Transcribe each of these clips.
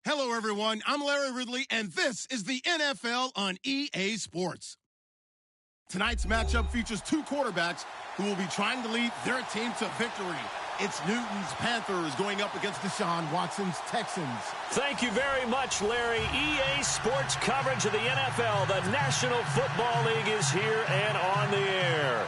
Hello, everyone. I'm Larry Ridley, and this is the NFL on EA Sports. Tonight's matchup features two quarterbacks who will be trying to lead their team to victory. It's Newton's Panthers going up against Deshaun Watson's Texans. Thank you very much, Larry. EA Sports coverage of the NFL. The National Football League is here and on the air.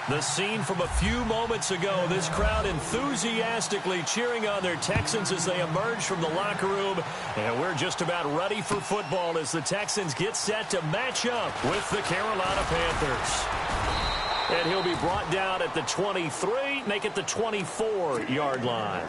The scene from a few moments ago, this crowd enthusiastically cheering on their Texans as they emerge from the locker room. And we're just about ready for football as the Texans get set to match up with the Carolina Panthers. And he'll be brought down at the 23, make it the 24-yard line.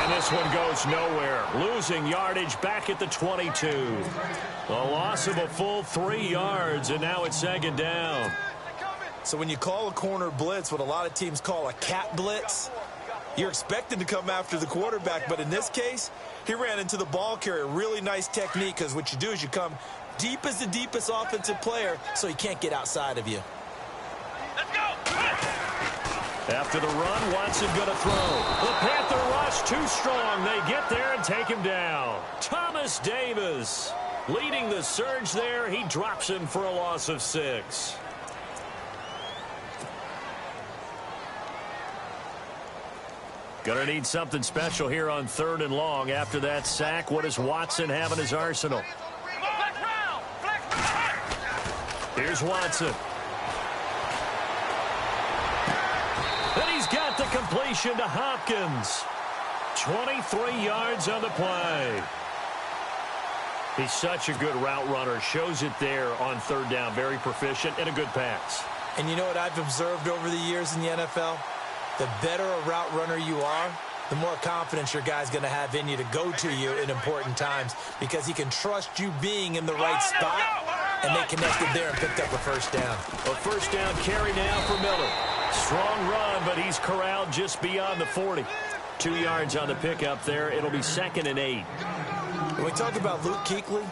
This one goes nowhere. Losing yardage back at the 22. A loss of a full 3 yards, and now it's second down. So when you call a corner blitz, what a lot of teams call a cat blitz, you're expected to come after the quarterback. But in this case, he ran into the ball carrier. Really nice technique, because what you do is you come deep as the deepest offensive player so he can't get outside of you. Let's go! After the run, Watson going to throw. The Panther rush too strong. They get there and take him down. Thomas Davis leading the surge there. He drops him for a loss of 6. Going to need something special here on 3rd and long. After that sack, what does Watson have in his arsenal? Here's Watson. And he's got the completion to Hopkins. 23 yards on the play. He's such a good route runner. Shows it there on 3rd down. Very proficient and a good pass. And you know what I've observed over the years in the NFL? The better a route runner you are, the more confidence your guy's going to have in you to go to you in important times, because he can trust you being in the right spot, and they connected there and picked up a first down. A first down carry now for Miller. Strong run, but he's corralled just beyond the 40. 2 yards on the pickup there. It'll be 2nd and 8. When we talk about Luke Kuechly,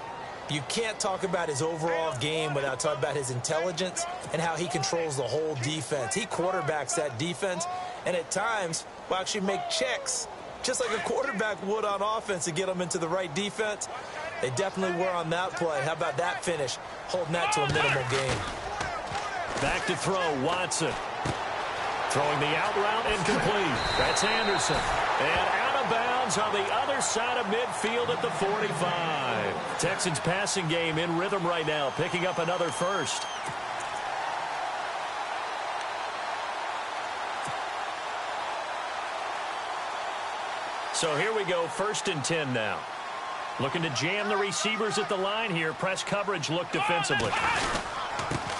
you can't talk about his overall game without talking about his intelligence and how he controls the whole defense. He quarterbacks that defense, and at times will actually make checks, just like a quarterback would on offense, to get them into the right defense. They definitely were on that play. How about that finish, holding that to a minimal gain. Back to throw, Watson. Throwing the out route incomplete. That's Anderson. And out of bounds on the other side of midfield at the 45. Texans passing game in rhythm right now, picking up another first. So here we go, 1st and 10 now. Looking to jam the receivers at the line here. Press coverage look defensively.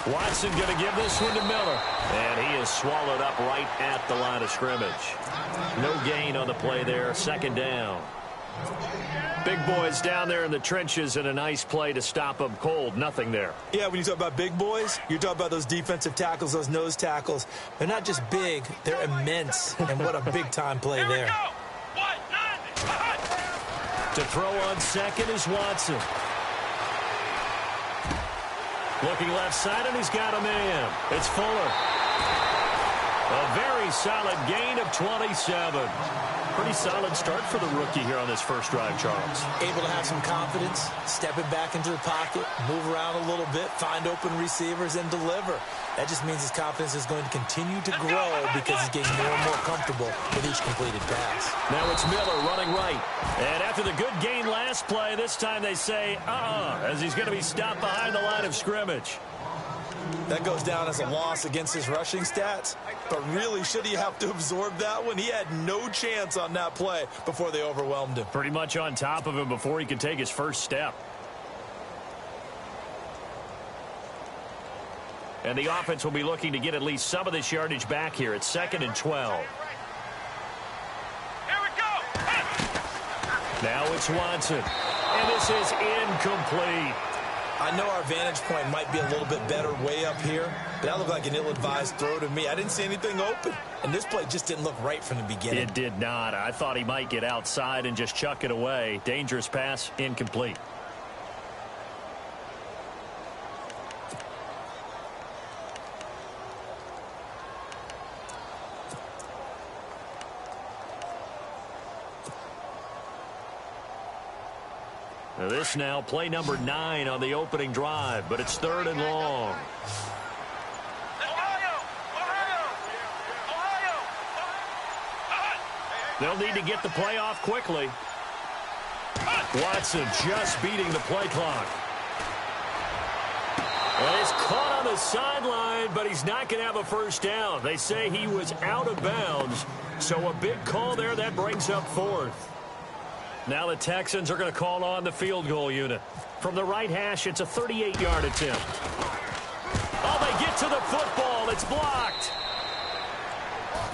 Watson going to give this one to Miller. And he is swallowed up right at the line of scrimmage. No gain on the play there. 2nd down. Big boys down there in the trenches, and a nice play to stop them cold. Nothing there. Yeah, when you talk about big boys, you're talking about those defensive tackles, those nose tackles. They're not just big, they're immense. And what a big-time play there. To throw on 2nd is Watson. Looking left side, and he's got a man. It's Fuller. A very solid gain of 27. Pretty solid start for the rookie here on this first drive, Charles. Able to have some confidence, stepping back into the pocket, move around a little bit, find open receivers, and deliver. That just means his confidence is going to continue to grow because he's getting more and more comfortable with each completed pass. Now it's Miller running right. And after the good gain last play, this time they say, as he's going to be stopped behind the line of scrimmage. That goes down as a loss against his rushing stats. But really, should he have to absorb that one? He had no chance on that play before they overwhelmed him. Pretty much on top of him before he could take his first step. And the offense will be looking to get at least some of this yardage back here. It's 2nd and 12. Now it's Watson. And this is incomplete. I know our vantage point might be a little bit better way up here, but that looked like an ill-advised throw to me. I didn't see anything open, and this play just didn't look right from the beginning. It did not. I thought he might get outside and just chuck it away. Dangerous pass, incomplete. Now this now play number 9 on the opening drive, but it's 3rd and long. They'll need to get the play off quickly. Watson just beating the play clock. And he's caught on the sideline, but he's not going to have a first down. They say he was out of bounds, so a big call there. That brings up 4th. Now the Texans are going to call on the field goal unit. From the right hash, it's a 38-yard attempt. Oh, they get to the football. It's blocked.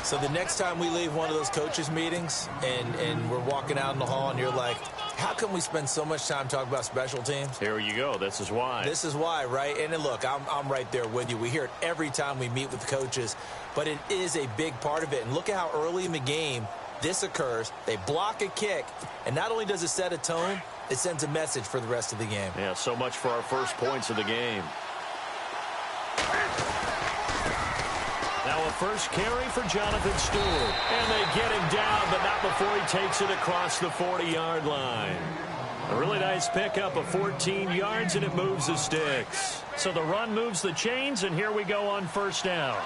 So the next time we leave one of those coaches' meetings and we're walking out in the hall and you're like, how come we spend so much time talking about special teams? Here you go. This is why. This is why, right? And then look, I'm right there with you. We hear it every time we meet with coaches, but it is a big part of it. And look at how early in the game this occurs. They block a kick, and not only does it set a tone, it sends a message for the rest of the game. Yeah, so much for our first points of the game. Now a first carry for Jonathan Stewart. And they get him down, but not before he takes it across the 40-yard line. A really nice pickup of 14 yards, and it moves the sticks. So the run moves the chains, and here we go on first down.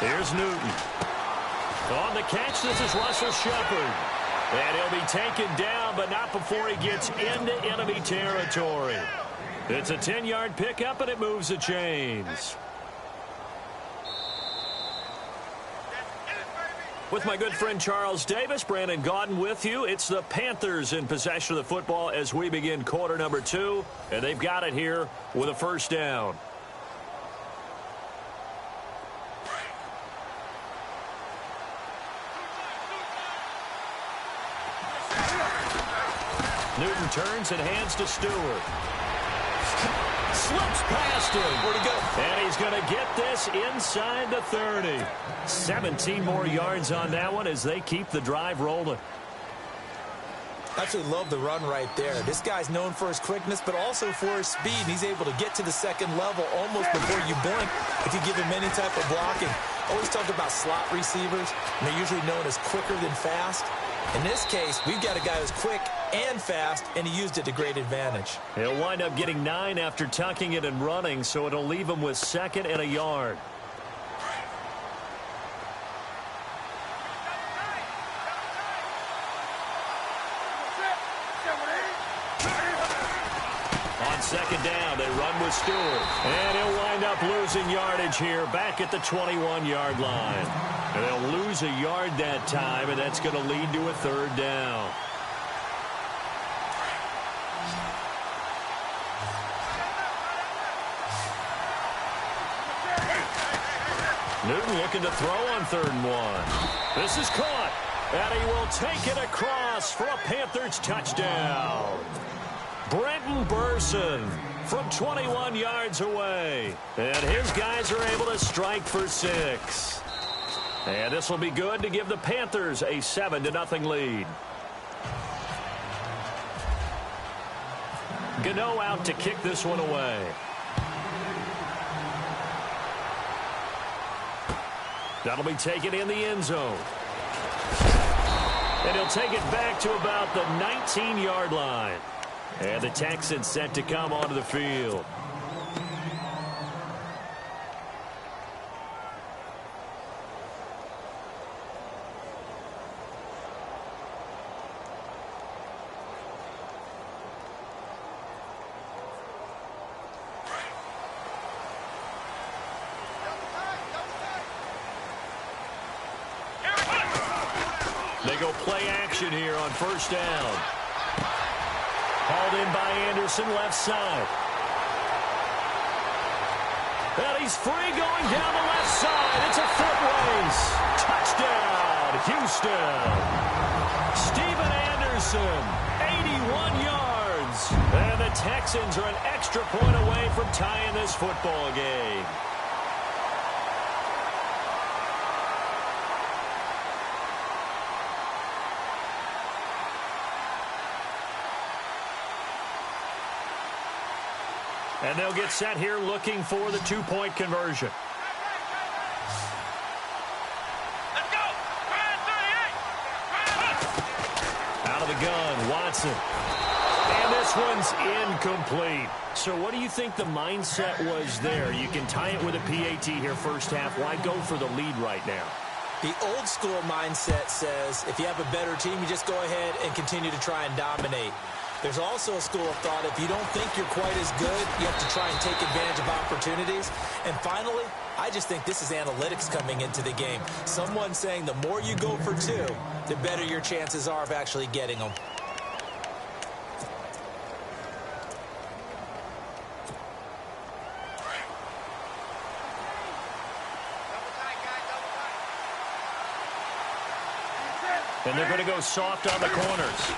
Here's Newton. On the catch, this is Russell Shepard. And he'll be taken down, but not before he gets into enemy territory. It's a 10-yard pickup, and it moves the chains. With my good friend Charles Davis, Brandon Gaudin with you. It's the Panthers in possession of the football as we begin quarter number 2. And they've got it here with a first down. Newton turns and hands to Stewart. Slips past him. Where'd he go? And he's going to get this inside the 30. 17 more yards on that one as they keep the drive rolling. Absolutely love the run right there. This guy's known for his quickness, but also for his speed. He's able to get to the second level almost before you blink if you give him any type of blocking. Always talk about slot receivers, and they're usually known as quicker than fast. In this case, we've got a guy who's quick and fast, and he used it to great advantage. He'll wind up getting 9 after tucking it and running, so it'll leave him with 2nd and a yard. On 2nd down, they run with Stewart. And he'll wind up losing yardage here back at the 21-yard line. And they'll lose a yard that time, and that's going to lead to a 3rd down. Newton looking to throw on 3rd and 1. This is caught, and he will take it across for a Panthers touchdown. Brenton Burson from 21 yards away. And his guys are able to strike for 6. And this will be good to give the Panthers a 7-0 lead. Gano out to kick this one away. That'll be taken in the end zone. And he'll take it back to about the 19-yard line. And the Texans set to come onto the field. They go play action here on first down. Hauled in by Anderson, left side. And he's free going down the left side. It's a foot race. Touchdown, Houston. Steven Anderson, 81 yards. And the Texans are an extra point away from tying this football game. And they'll get set here looking for the two-point conversion. Let's go! Out of the gun, Watson. And this one's incomplete. So what do you think the mindset was there? You can tie it with a PAT here first half. Why go for the lead right now? The old school mindset says if you have a better team, you just go ahead and continue to try and dominate. There's also a school of thought, if you don't think you're quite as good, you have to try and take advantage of opportunities. And finally, I just think this is analytics coming into the game. Someone saying the more you go for two, the better your chances are of actually getting them. And they're going to go soft on the corners.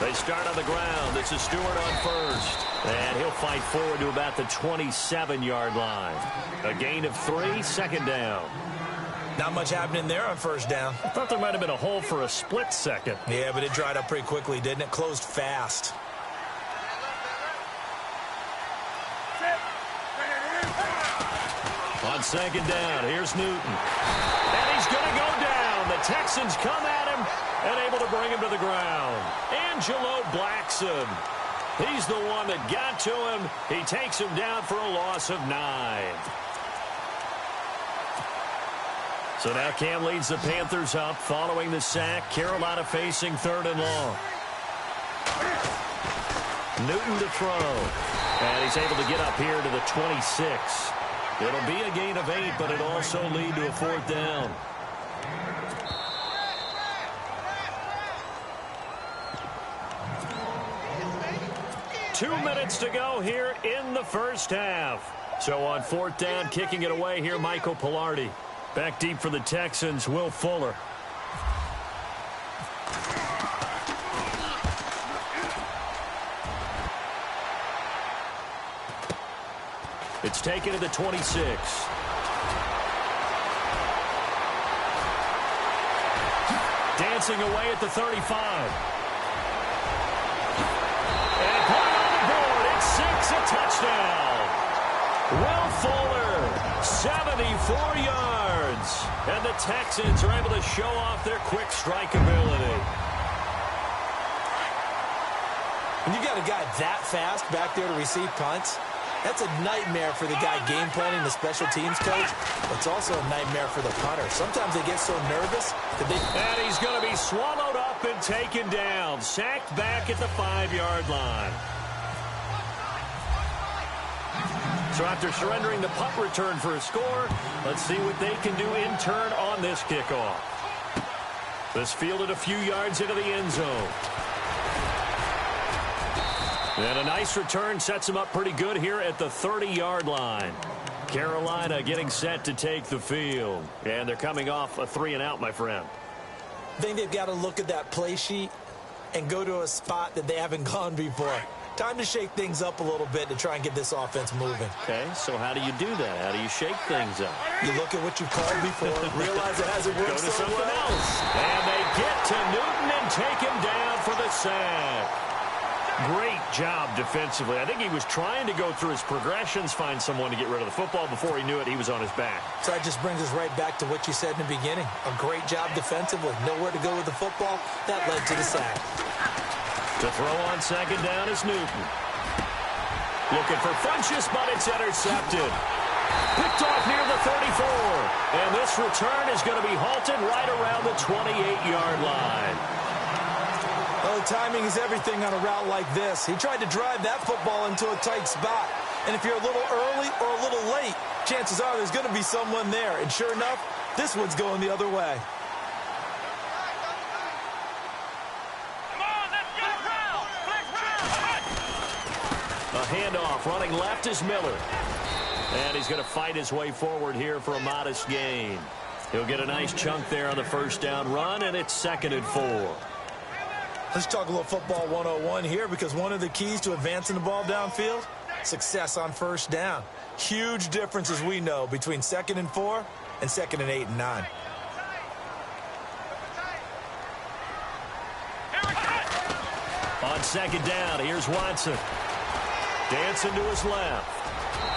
They start on the ground. This is Stewart on first. And he'll fight forward to about the 27-yard line. A gain of 3, second down. Not much happening there on first down. I thought there might have been a hole for a split second. Yeah, but it dried up pretty quickly, didn't it? Closed fast. On second down, here's Newton. And he's going to go down. The Texans come at him and able to bring him to the ground. Angelo Blackson. He's the one that got to him. He takes him down for a loss of 9. So now Cam leads the Panthers up following the sack. Carolina facing 3rd and long. Newton to throw. And he's able to get up here to the 26. It'll be a gain of 8, but it'll also lead to a 4th down. Two minutes to go here in the first half. So on 4th down, kicking it away here, Michael Pilardi. Back deep for the Texans, Will Fuller. It's taken to the 26. Dancing away at the 35. A touchdown. Will Fuller, 74 yards. And the Texans are able to show off their quick strike ability. When you got a guy that fast back there to receive punts, that's a nightmare for the guy game planning, the special teams coach. But it's also a nightmare for the punter. Sometimes they get so nervous that they... And he's going to be swallowed up and taken down. Sacked back at the 5-yard line. So after surrendering the punt return for a score, let's see what they can do in turn on this kickoff. This fielded a few yards into the end zone. And a nice return sets him up pretty good here at the 30-yard line. Carolina getting set to take the field. And they're coming off a 3-and-out, my friend. I think they've got to look at that play sheet and go to a spot that they haven't gone before. Time to shake things up a little bit to try and get this offense moving. Okay, so how do you do that? How do you shake things up? You look at what you called before, realize it hasn't worked Go to so something well. else. And they get to Newton and take him down for the sack. Great job defensively. I think he was trying to go through his progressions, find someone to get rid of the football. Before he knew it, he was on his back. So that just brings us right back to what you said in the beginning. A great job defensively. Nowhere to go with the football. That led to the sack. To throw on second down is Newton. Looking for Funchess, but it's intercepted. Picked off near the 34. And this return is going to be halted right around the 28-yard line. Well, timing is everything on a route like this. He tried to drive that football into a tight spot. And if you're a little early or a little late, chances are there's going to be someone there. And sure enough, this one's going the other way. A handoff running left is Miller. And he's going to fight his way forward here for a modest gain. He'll get a nice chunk there on the first down run, and it's 2nd and 4. Let's talk a little football 101 here, because one of the keys to advancing the ball downfield, success on first down. Huge difference, as we know, between 2nd and 4 and 2nd and 8 and 9. On 2nd down, here's Watson. Dancing to his left.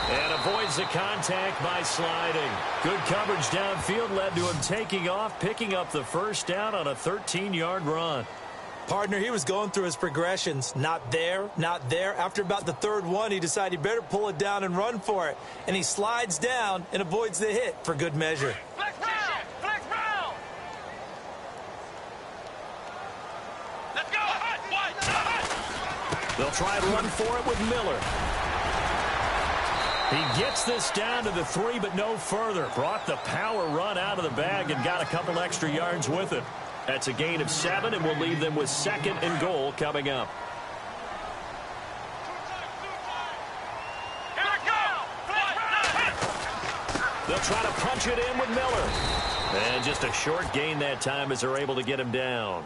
And avoids the contact by sliding. Good coverage downfield led to him taking off, picking up the first down on a 13-yard run. Partner, he was going through his progressions. Not there, not there. After about the 3rd one, he decided he better pull it down and run for it. And he slides down and avoids the hit for good measure. Flex round! Flex round! Let's go! They'll try and run for it with Miller. He gets this down to the 3, but no further. Brought the power run out of the bag and got a couple extra yards with it. That's a gain of 7, and we'll leave them with 2nd and goal coming up. Here we go! They'll try to punch it in with Miller. And just a short gain that time as they're able to get him down.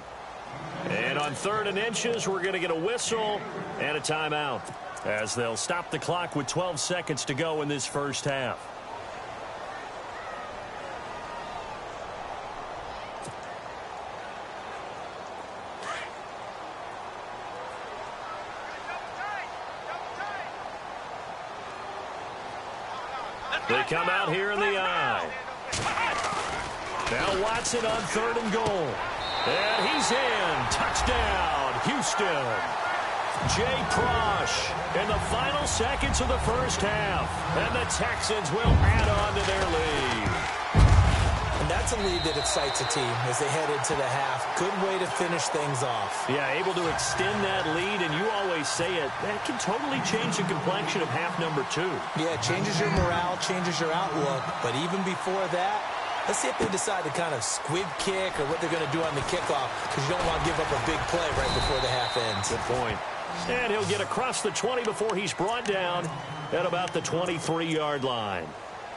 And on 3rd and inches, we're going to get a whistle and a timeout, as they'll stop the clock with 12 seconds to go in this first half. They come out here in the eye. Now Watson on 3rd and goal. And he's in. Touchdown, Houston. Jay Prosh in the final seconds of the first half. And the Texans will add on to their lead. And that's a lead that excites a team as they head into the half. Good way to finish things off. Yeah, able to extend that lead, and you always say it, that can totally change the complexion of half number 2. Yeah, it changes your morale, changes your outlook. But even before that, let's see if they decide to kind of squib kick or what they're going to do on the kickoff, because you don't want to give up a big play right before the half ends. Good point. And he'll get across the 20 before he's brought down at about the 23-yard line.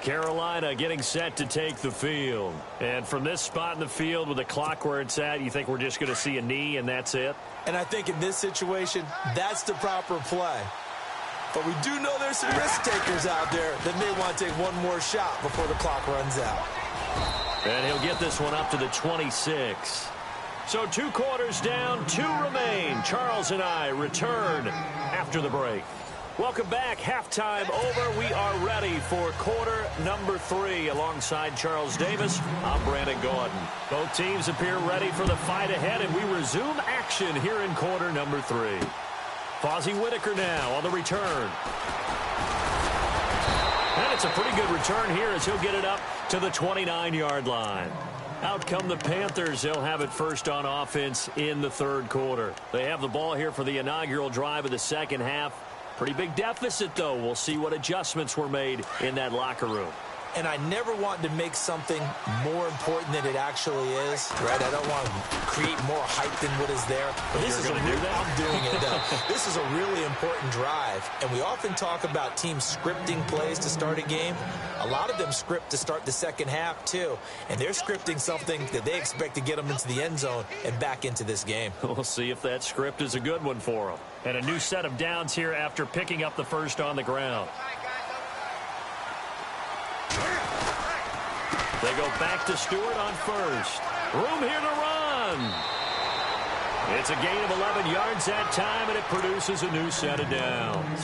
Carolina getting set to take the field. And from this spot in the field with the clock where it's at, you think we're just going to see a knee and that's it? And I think in this situation, that's the proper play. But we do know there's some risk takers out there that may want to take one more shot before the clock runs out. And he'll get this one up to the 26. So 2 quarters down, 2 remain. Charles and I return after the break. Welcome back. Halftime over. We are ready for quarter number 3. Alongside Charles Davis, I'm Brandon Gordon. Both teams appear ready for the fight ahead, and we resume action here in quarter number 3. Fozzie Whitaker now on the return. And it's a pretty good return here as he'll get it up to the 29-yard line. Out come the Panthers. They'll have it first on offense in the 3rd quarter. They have the ball here for the inaugural drive of the second half. Pretty big deficit, though. We'll see what adjustments were made in that locker room. And I never want to make something more important than it actually is, right? I don't want to create more hype than what is there. But this is I'm doing it, though. This is a really important drive. And we often talk about teams scripting plays to start a game. A lot of them script to start the second half, too. And they're scripting something that they expect to get them into the end zone and back into this game. We'll see if that script is a good one for them. And a new set of downs here after picking up the first on the ground. They go back to Stewart on first. Room here to run. It's a gain of 11 yards that time, and it produces a new set of downs.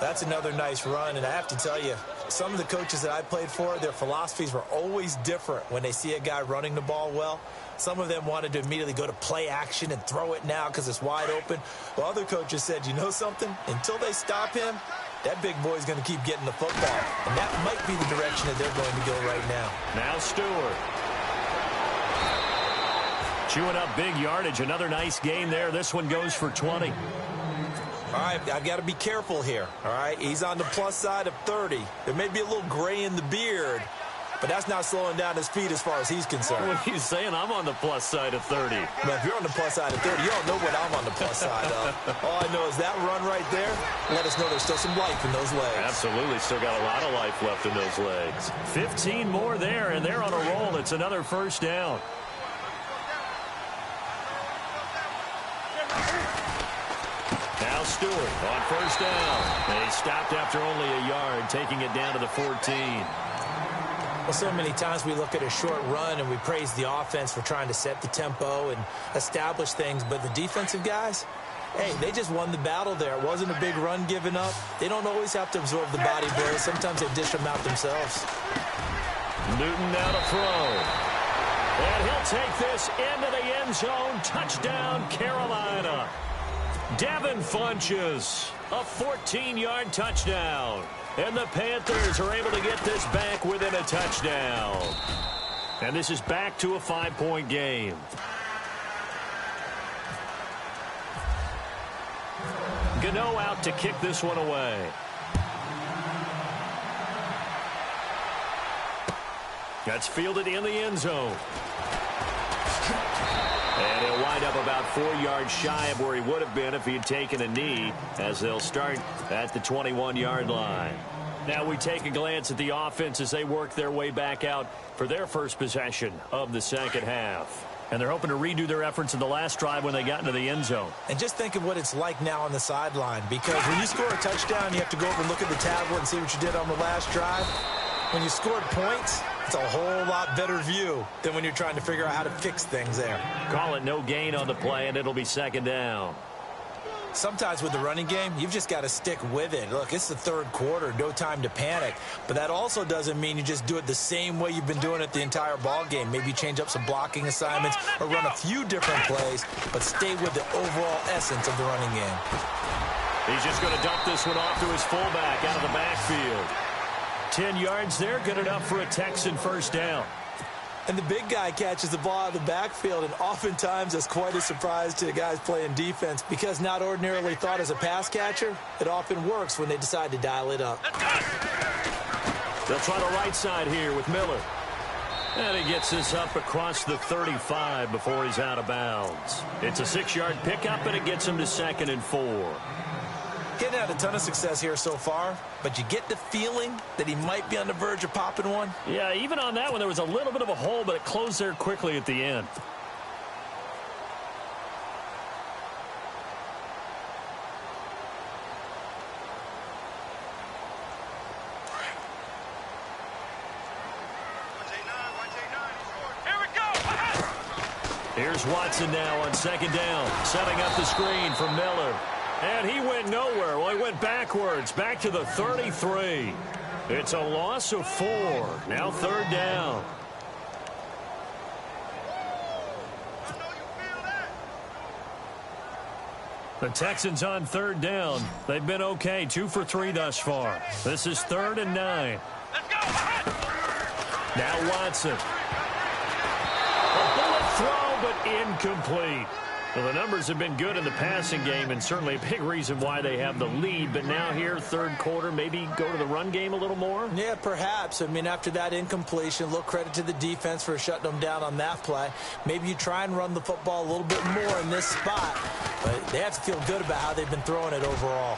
That's another nice run, and I have to tell you, some of the coaches that I played for, their philosophies were always different when they see a guy running the ball well. Some of them wanted to immediately go to play action and throw it now because it's wide open. While other coaches said, you know something? Until they stop him, that big boy's going to keep getting the football. And that might be the direction that they're going to go right now. Now Stewart. Chewing up big yardage. Another nice gain there. This one goes for 20. All right, I've got to be careful here. All right, he's on the plus side of 30. There may be a little gray in the beard, but that's not slowing down his speed as far as he's concerned. What are you saying? I'm on the plus side of 30. Man, if you're on the plus side of 30, you don't know what I'm on the plus side of. All I know is that run right there let us know there's still some life in those legs. Absolutely. Still got a lot of life left in those legs. 15 more there, and they're on a roll. It's another first down. Now Stewart on first down. And he stopped after only a yard, taking it down to the 14. Well, so many times we look at a short run and we praise the offense for trying to set the tempo and establish things, but the defensive guys, hey, they just won the battle there. It wasn't a big run given up. They don't always have to absorb the body blows. Sometimes they dish them out themselves. Newton now to throw. And he'll take this into the end zone. Touchdown, Carolina. Devin Funches, a 14-yard touchdown. And the Panthers are able to get this back within a touchdown. And this is back to a 5-point game. Gano out to kick this one away. That's fielded in the end zone. And he'll wind up about 4 yards shy of where he would have been if he had taken a knee, as they'll start at the 21-yard line. Now we take a glance at the offense as they work their way back out for their first possession of the second half. And they're hoping to redo their efforts in the last drive when they got into the end zone. And just think of what it's like now on the sideline, because when you score a touchdown, you have to go over and look at the tablet and see what you did on the last drive. When you scored points, it's a whole lot better view than when you're trying to figure out how to fix things there. Call it no gain on the play, and it'll be second down. Sometimes with the running game, you've just got to stick with it. Look, it's the third quarter, no time to panic. But that also doesn't mean you just do it the same way you've been doing it the entire ball game. Maybe change up some blocking assignments or run a few different plays, but stay with the overall essence of the running game. He's just going to dump this one off to his fullback out of the backfield. 10 yards there, good enough for a Texan first down. And the big guy catches the ball out of the backfield, and oftentimes that's quite a surprise to the guys playing defense, because not ordinarily thought as a pass catcher, it often works when they decide to dial it up. They'll try the right side here with Miller. And he gets this up across the 35 before he's out of bounds. It's a 6-yard pickup, and it gets him to 2nd and 4. Getting had a ton of success here so far, but you get the feeling that he might be on the verge of popping one. Yeah, even on that one, there was a little bit of a hole, but it closed there quickly at the end. Here we go. Here's Watson now on second down, setting up the screen for Miller. And he went nowhere. Well, he went backwards, back to the 33. It's a loss of 4. Now third down. The Texans on third down. They've been okay, 2 for 3 thus far. This is 3rd and 9. Let's go. Now Watson. A bullet throw, but incomplete. Well, the numbers have been good in the passing game, and certainly a big reason why they have the lead. But now here, third quarter, maybe go to the run game a little more? Yeah, perhaps. I mean, after that incompletion, a little credit to the defense for shutting them down on that play. Maybe you try and run the football a little bit more in this spot. But they have to feel good about how they've been throwing it overall.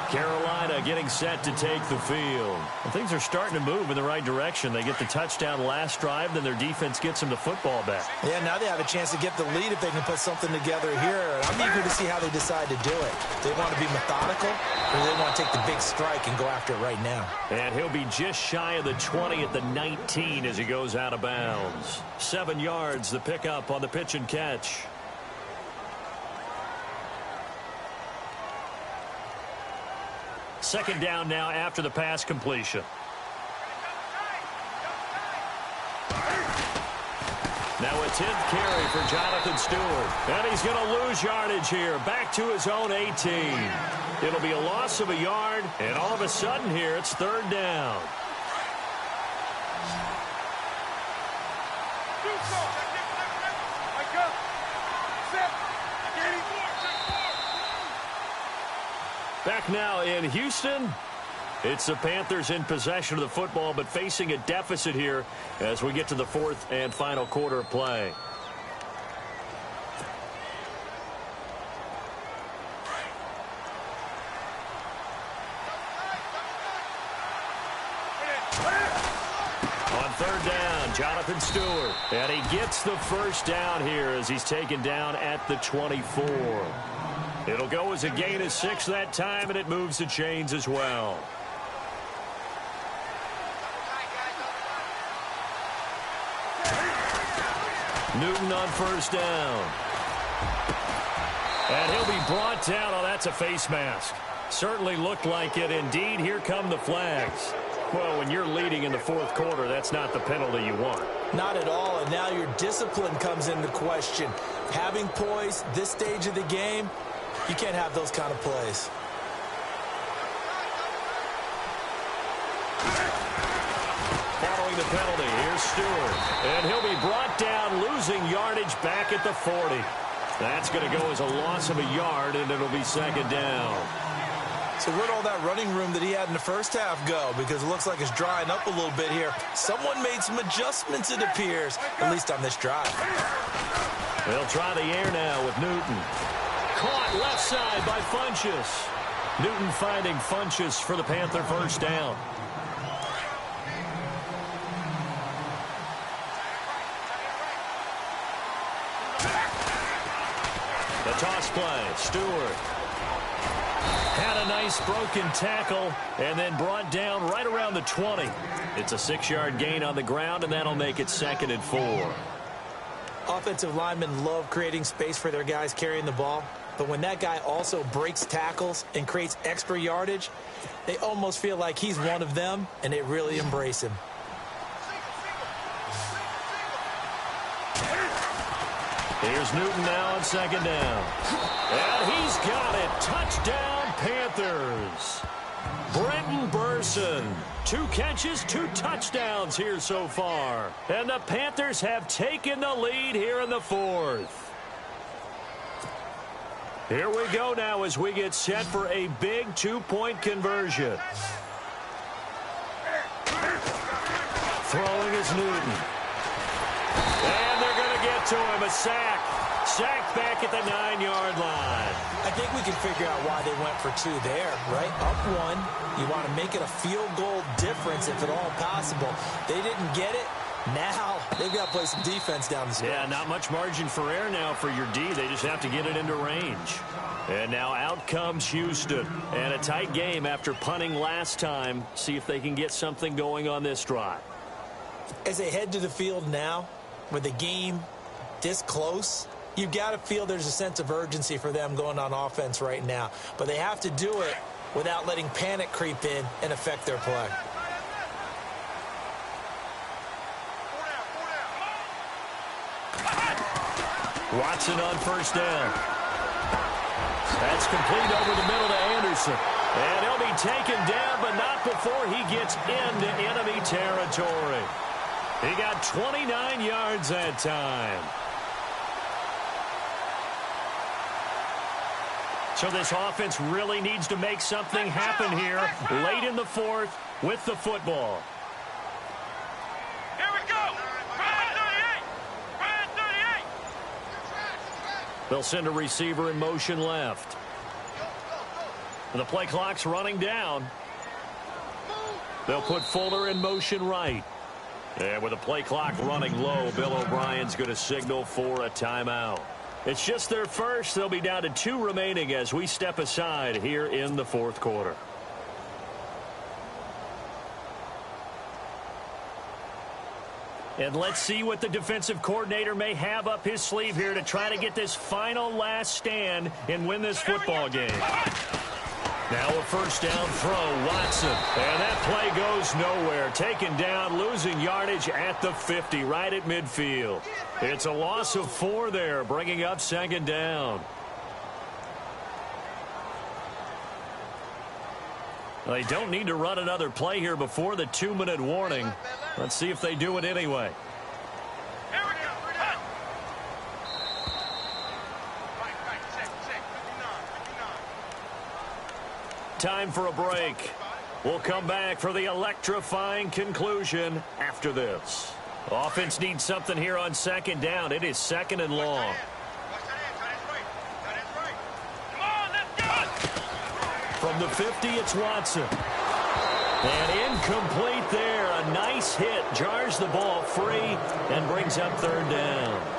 Carolina getting set to take the field. Well, things are starting to move in the right direction. They get the touchdown last drive, then their defense gets them the football back. Yeah, now they have a chance to get the lead if they can put something together here. I'm eager to see how they decide to do it. They want to be methodical, or they want to take the big strike and go after it right now. And he'll be just shy of the 20 at the 19 as he goes out of bounds. 7 yards, the pickup on the pitch and catch. Second down now after the pass completion. Now a 10th carry for Jonathan Stewart. And he's going to lose yardage here. Back to his own 18. It'll be a loss of a yard. And all of a sudden here, it's third down. Back now in Houston. It's the Panthers in possession of the football, but facing a deficit here as we get to the fourth and final quarter of play. On third down, Jonathan Stewart. And he gets the first down here as he's taken down at the 24. It'll go as a gain of 6 that time, and it moves the chains as well. Newton on first down. And he'll be brought down. Oh, that's a face mask. Certainly looked like it. Indeed, here come the flags. Well, when you're leading in the fourth quarter, that's not the penalty you want. Not at all, and now your discipline comes into question. Having poise this stage of the game, you can't have those kind of plays. Following the penalty, here's Stewart. And he'll be brought down, losing yardage back at the 40. That's going to go as a loss of a yard, and it'll be second down. So where'd all that running room that he had in the first half go? Because it looks like it's drying up a little bit here. Someone made some adjustments, it appears, at least on this drive. They'll try the air now with Newton. Caught left side by Funchess. Newton finding Funchess for the Panther first down. The toss play, Stewart. Had a nice broken tackle and then brought down right around the 20. It's a 6-yard gain on the ground, and that'll make it 2nd and 4. Offensive linemen love creating space for their guys carrying the ball, but when that guy also breaks tackles and creates extra yardage, they almost feel like he's one of them, and they really embrace him. Here's Newton now on second down. And he's got it. Touchdown, Panthers. Brenton Burson. 2 catches, 2 touchdowns here so far. And the Panthers have taken the lead here in the fourth. Here we go now as we get set for a big 2-point conversion. Throwing is Newton. And they're going to get to him. A sack. Sacked back at the 9-yard line. I think we can figure out why they went for 2 there, right? Up 1. You want to make it a field goal difference if at all possible. They didn't get it. Now they've got to play some defense down the stretch. Yeah, not much margin for error now for your D. They just have to get it into range. And now out comes Houston. And a tight game after punting last time. See if they can get something going on this drive. As they head to the field now, with the game this close, you've got to feel there's a sense of urgency for them going on offense right now. But they have to do it without letting panic creep in and affect their play. Watson on first down. That's complete over the middle to Anderson. And he'll be taken down, but not before he gets into enemy territory. He got 29 yards that time. So this offense really needs to make something happen here late in the fourth with the football. Here we go. Ryan 38. Ryan 38. They'll send a receiver in motion left. And the play clock's running down. They'll put Fuller in motion right. And with the play clock running low, Bill O'Brien's going to signal for a timeout. It's just their first. They'll be down to 2 remaining as we step aside here in the fourth quarter. And let's see what the defensive coordinator may have up his sleeve here to try to get this final last stand and win this football game. Now a first down throw, Watson. And that play goes nowhere. Taken down, losing yardage at the 50, right at midfield. It's a loss of 4 there, bringing up second down. They don't need to run another play here before the 2-minute warning. Let's see if they do it anyway. Here we go. Hut. Right, 59. Time for a break. We'll come back for the electrifying conclusion after this. Offense needs something here on second down. It is second and long. From the 50, it's Watson. And incomplete there. A nice hit. Jars the ball free and brings up third down.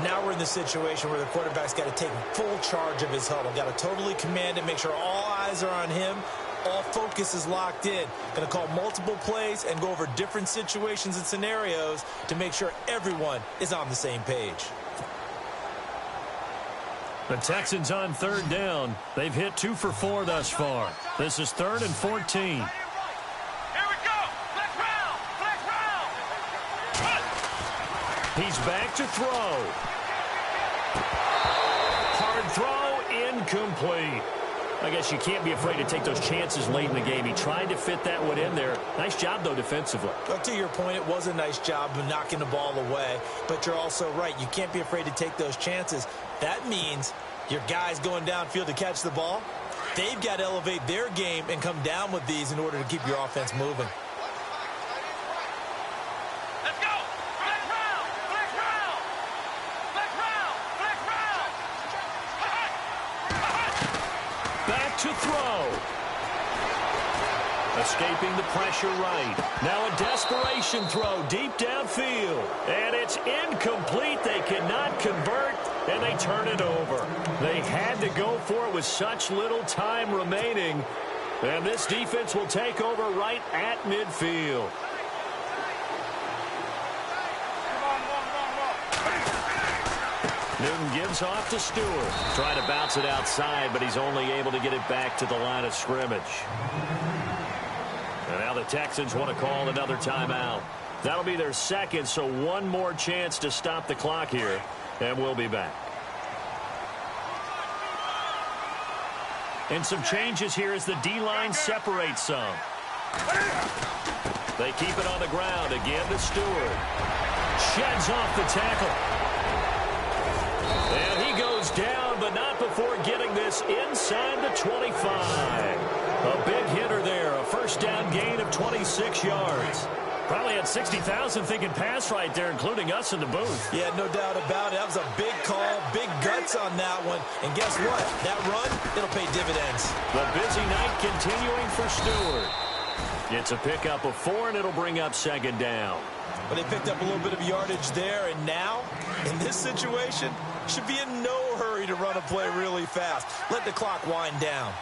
Now we're in the situation where the quarterback's got to take full charge of his huddle. Got to totally command it, make sure all eyes are on him. All focus is locked in. Going to call multiple plays and go over different situations and scenarios to make sure everyone is on the same page. The Texans on third down. They've hit 2 for 4 thus far. This is 3rd and 14. Here we go. Flex round. Flex round. He's back to throw. Hard throw, incomplete. I guess you can't be afraid to take those chances late in the game. He tried to fit that one in there. Nice job, though, defensively. Well, to your point, it was a nice job of knocking the ball away. But you're also right. You can't be afraid to take those chances. That means your guys going downfield to catch the ball, they've got to elevate their game and come down with these in order to keep your offense moving. Let's go. Flex round. Flex round. Flex round. Flex round. Back to throw. Escaping the pressure right. Now a desperation throw deep downfield. And it's incomplete. They cannot convert, and they turn it over. They had to go for it with such little time remaining. And this defense will take over right at midfield. Newton gives off to Stewart. Trying to bounce it outside, but he's only able to get it back to the line of scrimmage. And now the Texans want to call another timeout. That'll be their second, so one more chance to stop the clock here, and we'll be back. And some changes here as the D-line separates some. They keep it on the ground. Again to Stewart. Sheds off the tackle. And he goes down, but not before getting this inside the 25. A big hitter there. A first down gain of 26 yards. Probably had 60,000 thinking pass right there, including us in the booth. Yeah, no doubt about it. That was a big call, big guts on that one. And guess what? That run, it'll pay dividends. The busy night continuing for Stewart. It's a pickup of 4, and it'll bring up second down. But they picked up a little bit of yardage there, and now, in this situation, should be in no hurry to run a play really fast. Let the clock wind down.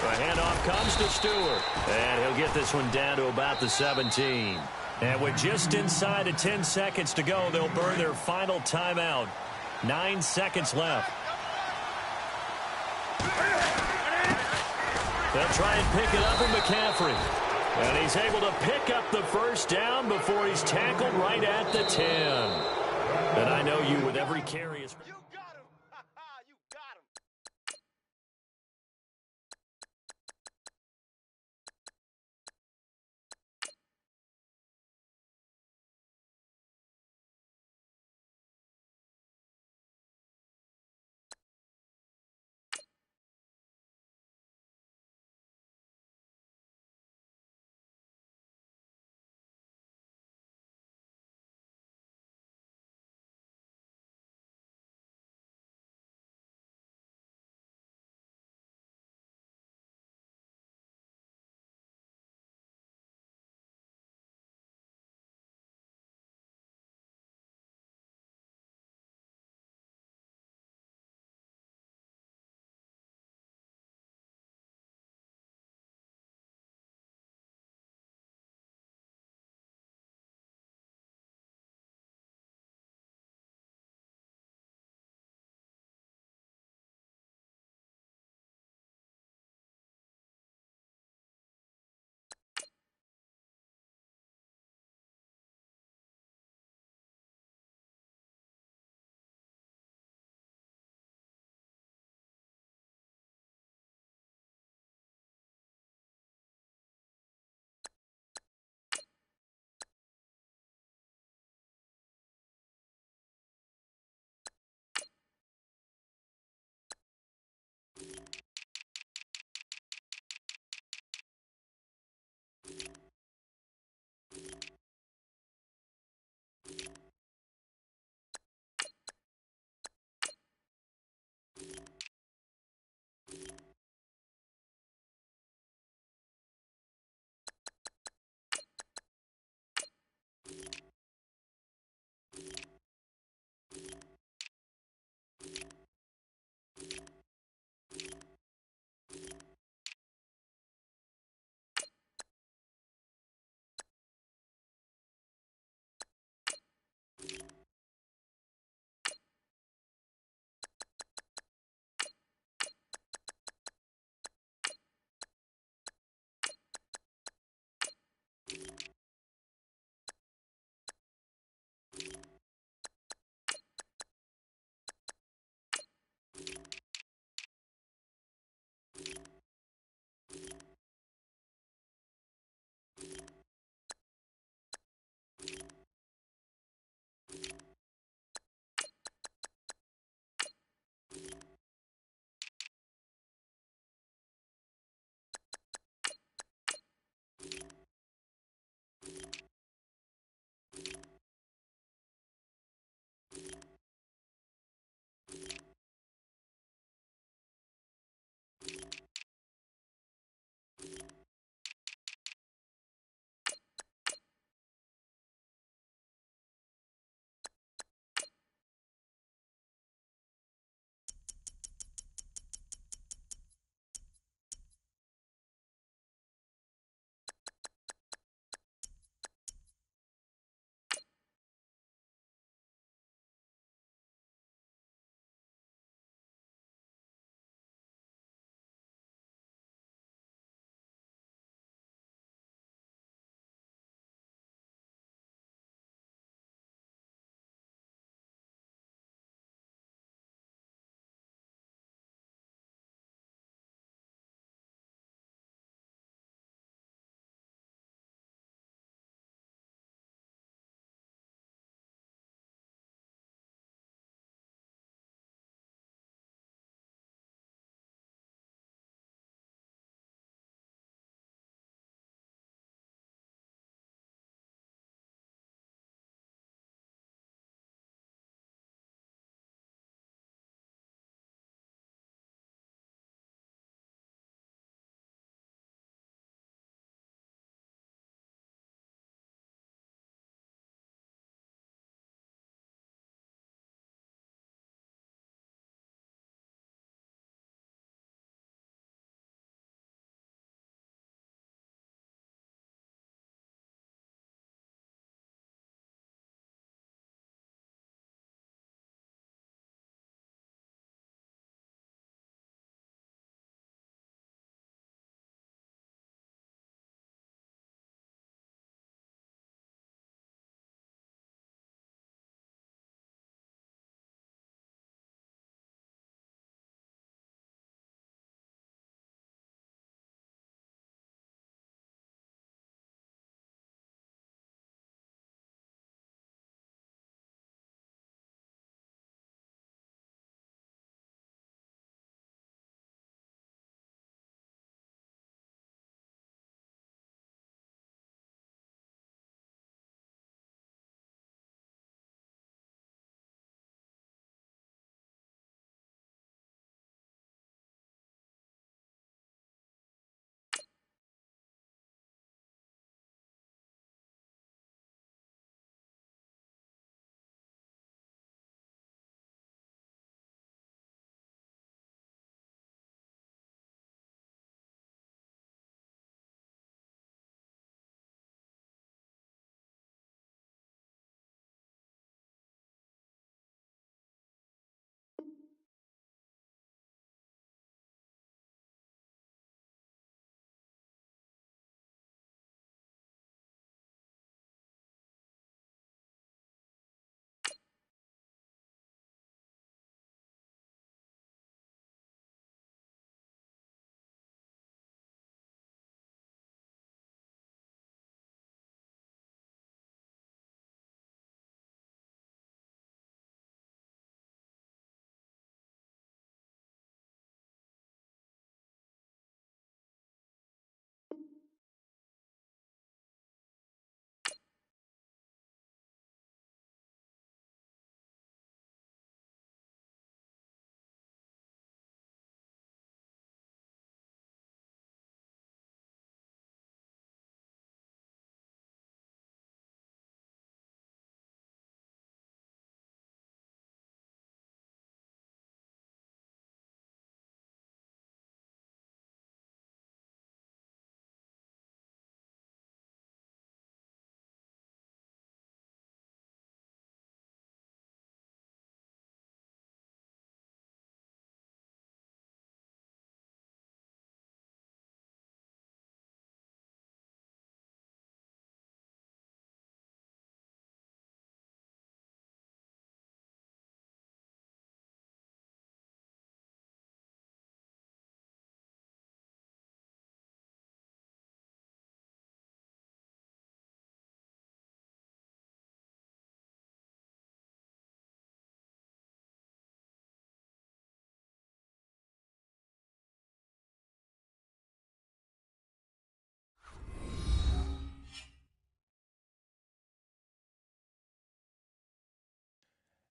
The handoff comes to Stewart, and he'll get this one down to about the 17. And with just inside of 10 seconds to go, they'll burn their final timeout. 9 seconds left. They'll try and pick it up with McCaffrey. And he's able to pick up the first down before he's tackled right at the 10. And I know you with every carry is...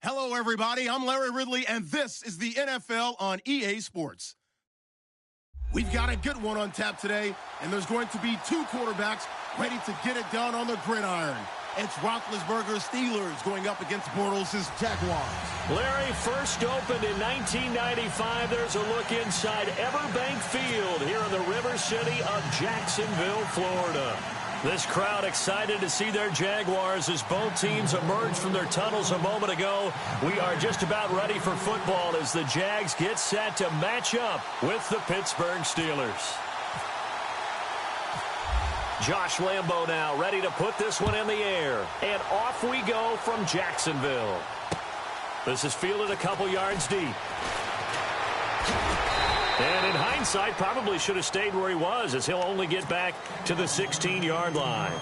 Hello, everybody. I'm Larry Ridley, and this is the NFL on EA Sports. We've got a good one on tap today, and there's going to be two quarterbacks ready to get it done on the gridiron. It's Roethlisberger's Steelers going up against Bortles' Jaguars. Larry, first opened in 1995. There's a look inside Everbank Field here in the River City of Jacksonville, Florida. This crowd excited to see their Jaguars as both teams emerged from their tunnels a moment ago. We are just about ready for football as the Jags get set to match up with the Pittsburgh Steelers. Josh Lambo now ready to put this one in the air. And off we go from Jacksonville. This is fielded a couple yards deep. And in hindsight, probably should have stayed where he was, as he'll only get back to the 16-yard line.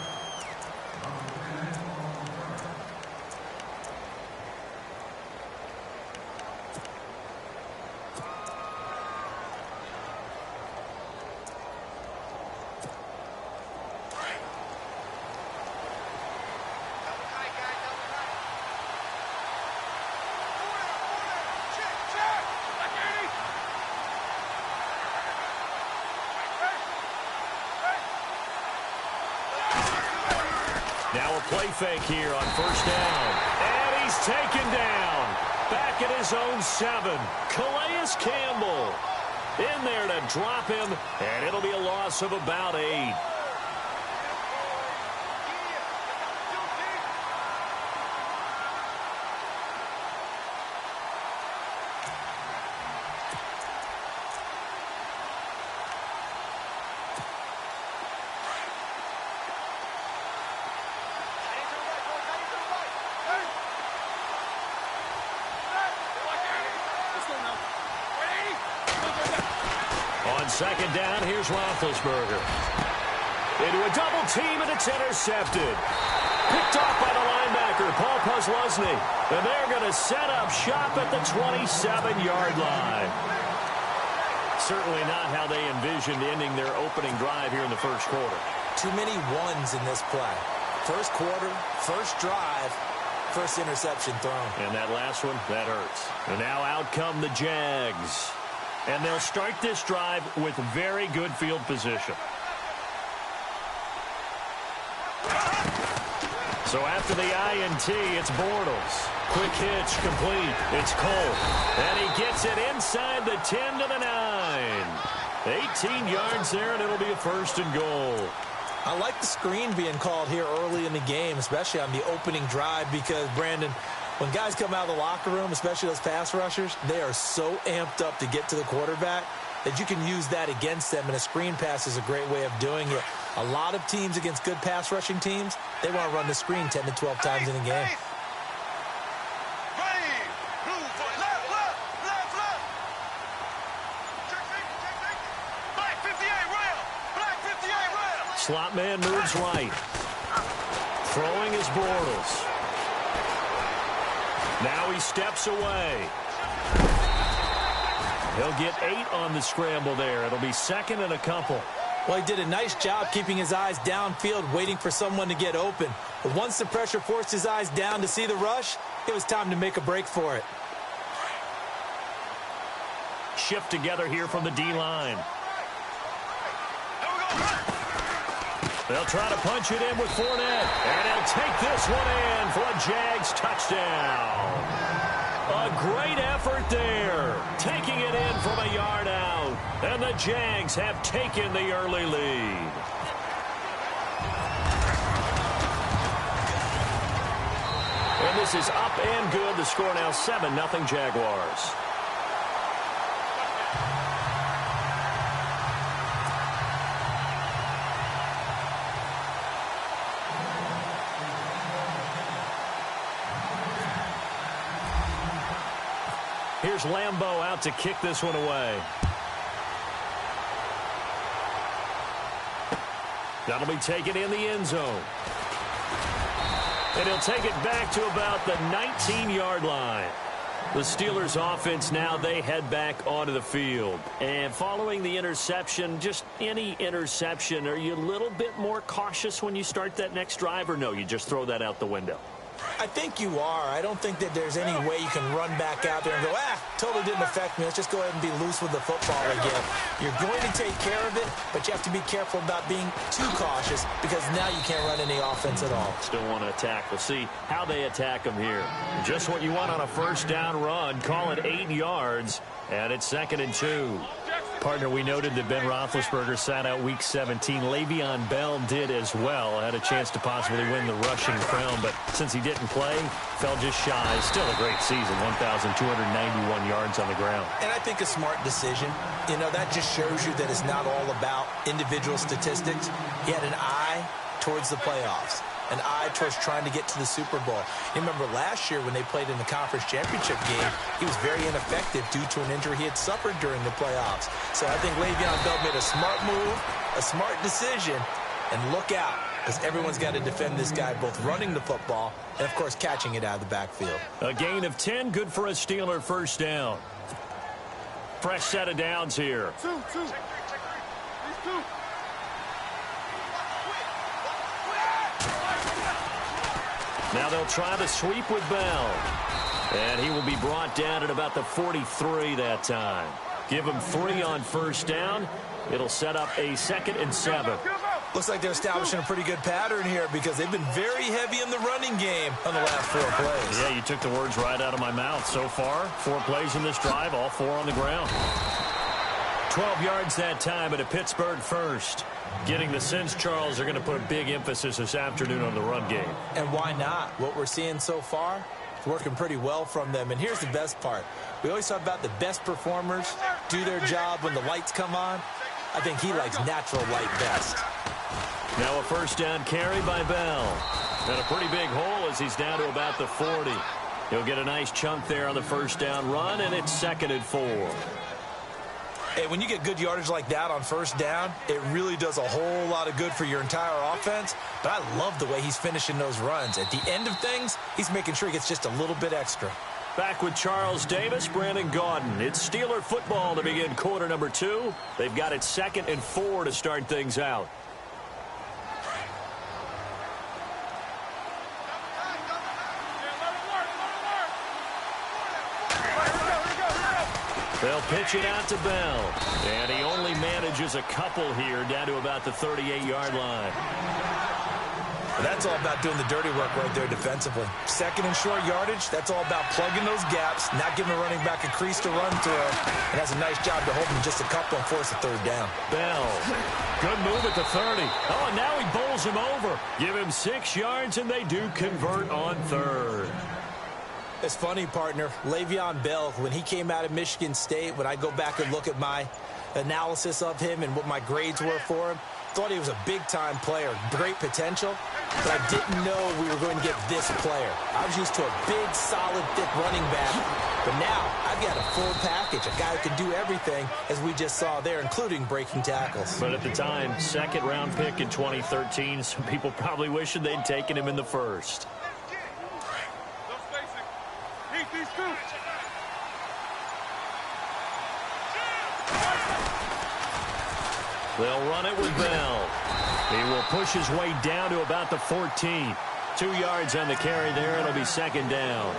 Now a play fake here on first down. And he's taken down. Back at his own 7. Calais Campbell in there to drop him. And it'll be a loss of about 8. Second down, here's Roethlisberger. Into a double team, and it's intercepted. Picked off by the linebacker, Paul Posluszny. And they're going to set up shop at the 27-yard line. Certainly not how they envisioned ending their opening drive here in the first quarter. Too many ones in this play. First quarter, first drive, first interception thrown. And that last one, that hurts. And now out come the Jags. And they'll start this drive with very good field position. So after the INT, it's Bortles. Quick hitch, complete. It's Cole. And he gets it inside the 10 to the 9. 18 yards there, and it'll be a first and goal. I like the screen being called here early in the game, especially on the opening drive, because, Brandon, when guys come out of the locker room, especially those pass rushers, they are so amped up to get to the quarterback that you can use that against them, and a screen pass is a great way of doing it. A lot of teams against good pass rushing teams, they want to run the screen 10 to 12 times in a game. Slot man moves right. Throwing is Bortles. Now he steps away. He'll get 8 on the scramble there. It'll be second and a couple. Well, he did a nice job keeping his eyes downfield, waiting for someone to get open. But once the pressure forced his eyes down to see the rush, it was time to make a break for it. Shift together here from the D-line. They'll try to punch it in with Fournette. And he'll take this one in for a Jags touchdown. A great effort there. Taking it in from a yard out. And the Jags have taken the early lead. And this is up and good. The score now 7-0 Jaguars. Here's Lambo out to kick this one away. That'll be taken in the end zone. And he'll take it back to about the 19-yard line. The Steelers offense now, they head back onto the field. And following the interception, just any interception, are you a little bit more cautious when you start that next drive, or no, you just throw that out the window? I think you are. I don't think that there's any way you can run back out there and go, totally didn't affect me. Let's just go ahead and be loose with the football again. You're going to take care of it, but you have to be careful about being too cautious because now you can't run any offense at all. Still want to attack. We'll see how they attack them here. Just what you want on a first down run. Call it 8 yards, and it's 2nd and 2. Partner, we noted that Ben Roethlisberger sat out Week 17. Le'Veon Bell did as well. Had a chance to possibly win the rushing crown, but since he didn't play, fell just shy. Still a great season, 1,291 yards on the ground. And I think a smart decision. You know, that just shows you that it's not all about individual statistics. He had an eye towards the playoffs, an eye towards trying to get to the Super Bowl. You remember last year when they played in the conference championship game, he was very ineffective due to an injury he had suffered during the playoffs. So I think Le'Veon Bell made a smart move, a smart decision, and look out, because everyone's got to defend this guy, both running the football and, of course, catching it out of the backfield. A gain of 10, good for a Steeler first down. Fresh set of downs here. Two. Now they'll try the sweep with Bell. And he will be brought down at about the 43 that time. Give him 3 on first down. It'll set up a 2nd and 7. Looks like they're establishing a pretty good pattern here because they've been very heavy in the running game on the last 4 plays. Yeah, you took the words right out of my mouth. So far, 4 plays in this drive, all 4 on the ground. 12 yards that time at a Pittsburgh first. Getting the sense, Charles, are going to put a big emphasis this afternoon on the run game. And why not? What we're seeing so far, it's working pretty well from them. And here's the best part. We always talk about the best performers do their job when the lights come on. I think he likes natural light best. Now a first down carry by Bell. And a pretty big hole as he's down to about the 40. He'll get a nice chunk there on the first down run, and it's 2nd and 4. Hey, when you get good yardage like that on first down, it really does a whole lot of good for your entire offense. But I love the way he's finishing those runs. At the end of things, he's making sure he gets just a little bit extra. Back with Charles Davis, Brandon Gaudin. It's Steeler football to begin quarter number 2. They've got it 2nd and 4 to start things out. They'll pitch it out to Bell. And he only manages a couple here down to about the 38-yard line. That's all about doing the dirty work right there defensively. 2nd and short yardage, that's all about plugging those gaps, not giving a running back a crease to run through, and has a nice job to hold him just a couple and force a 3rd down. Bell, good move at the 30. Oh, and now he bowls him over. Give him 6 yards, and they do convert on 3rd. It's funny, partner. Le'Veon Bell, when he came out of Michigan State, when I go back and look at my analysis of him and what my grades were for him, thought he was a big-time player, great potential, but I didn't know we were going to get this player. I was used to a big, solid, thick running back, but now I've got a full package, a guy who can do everything, as we just saw there, including breaking tackles. But at the time, 2nd-round pick in 2013, some people probably wishing they'd taken him in the 1st. They'll run it with Bell. He will push his way down to about the 14. 2 yards on the carry there. It'll be 2nd down.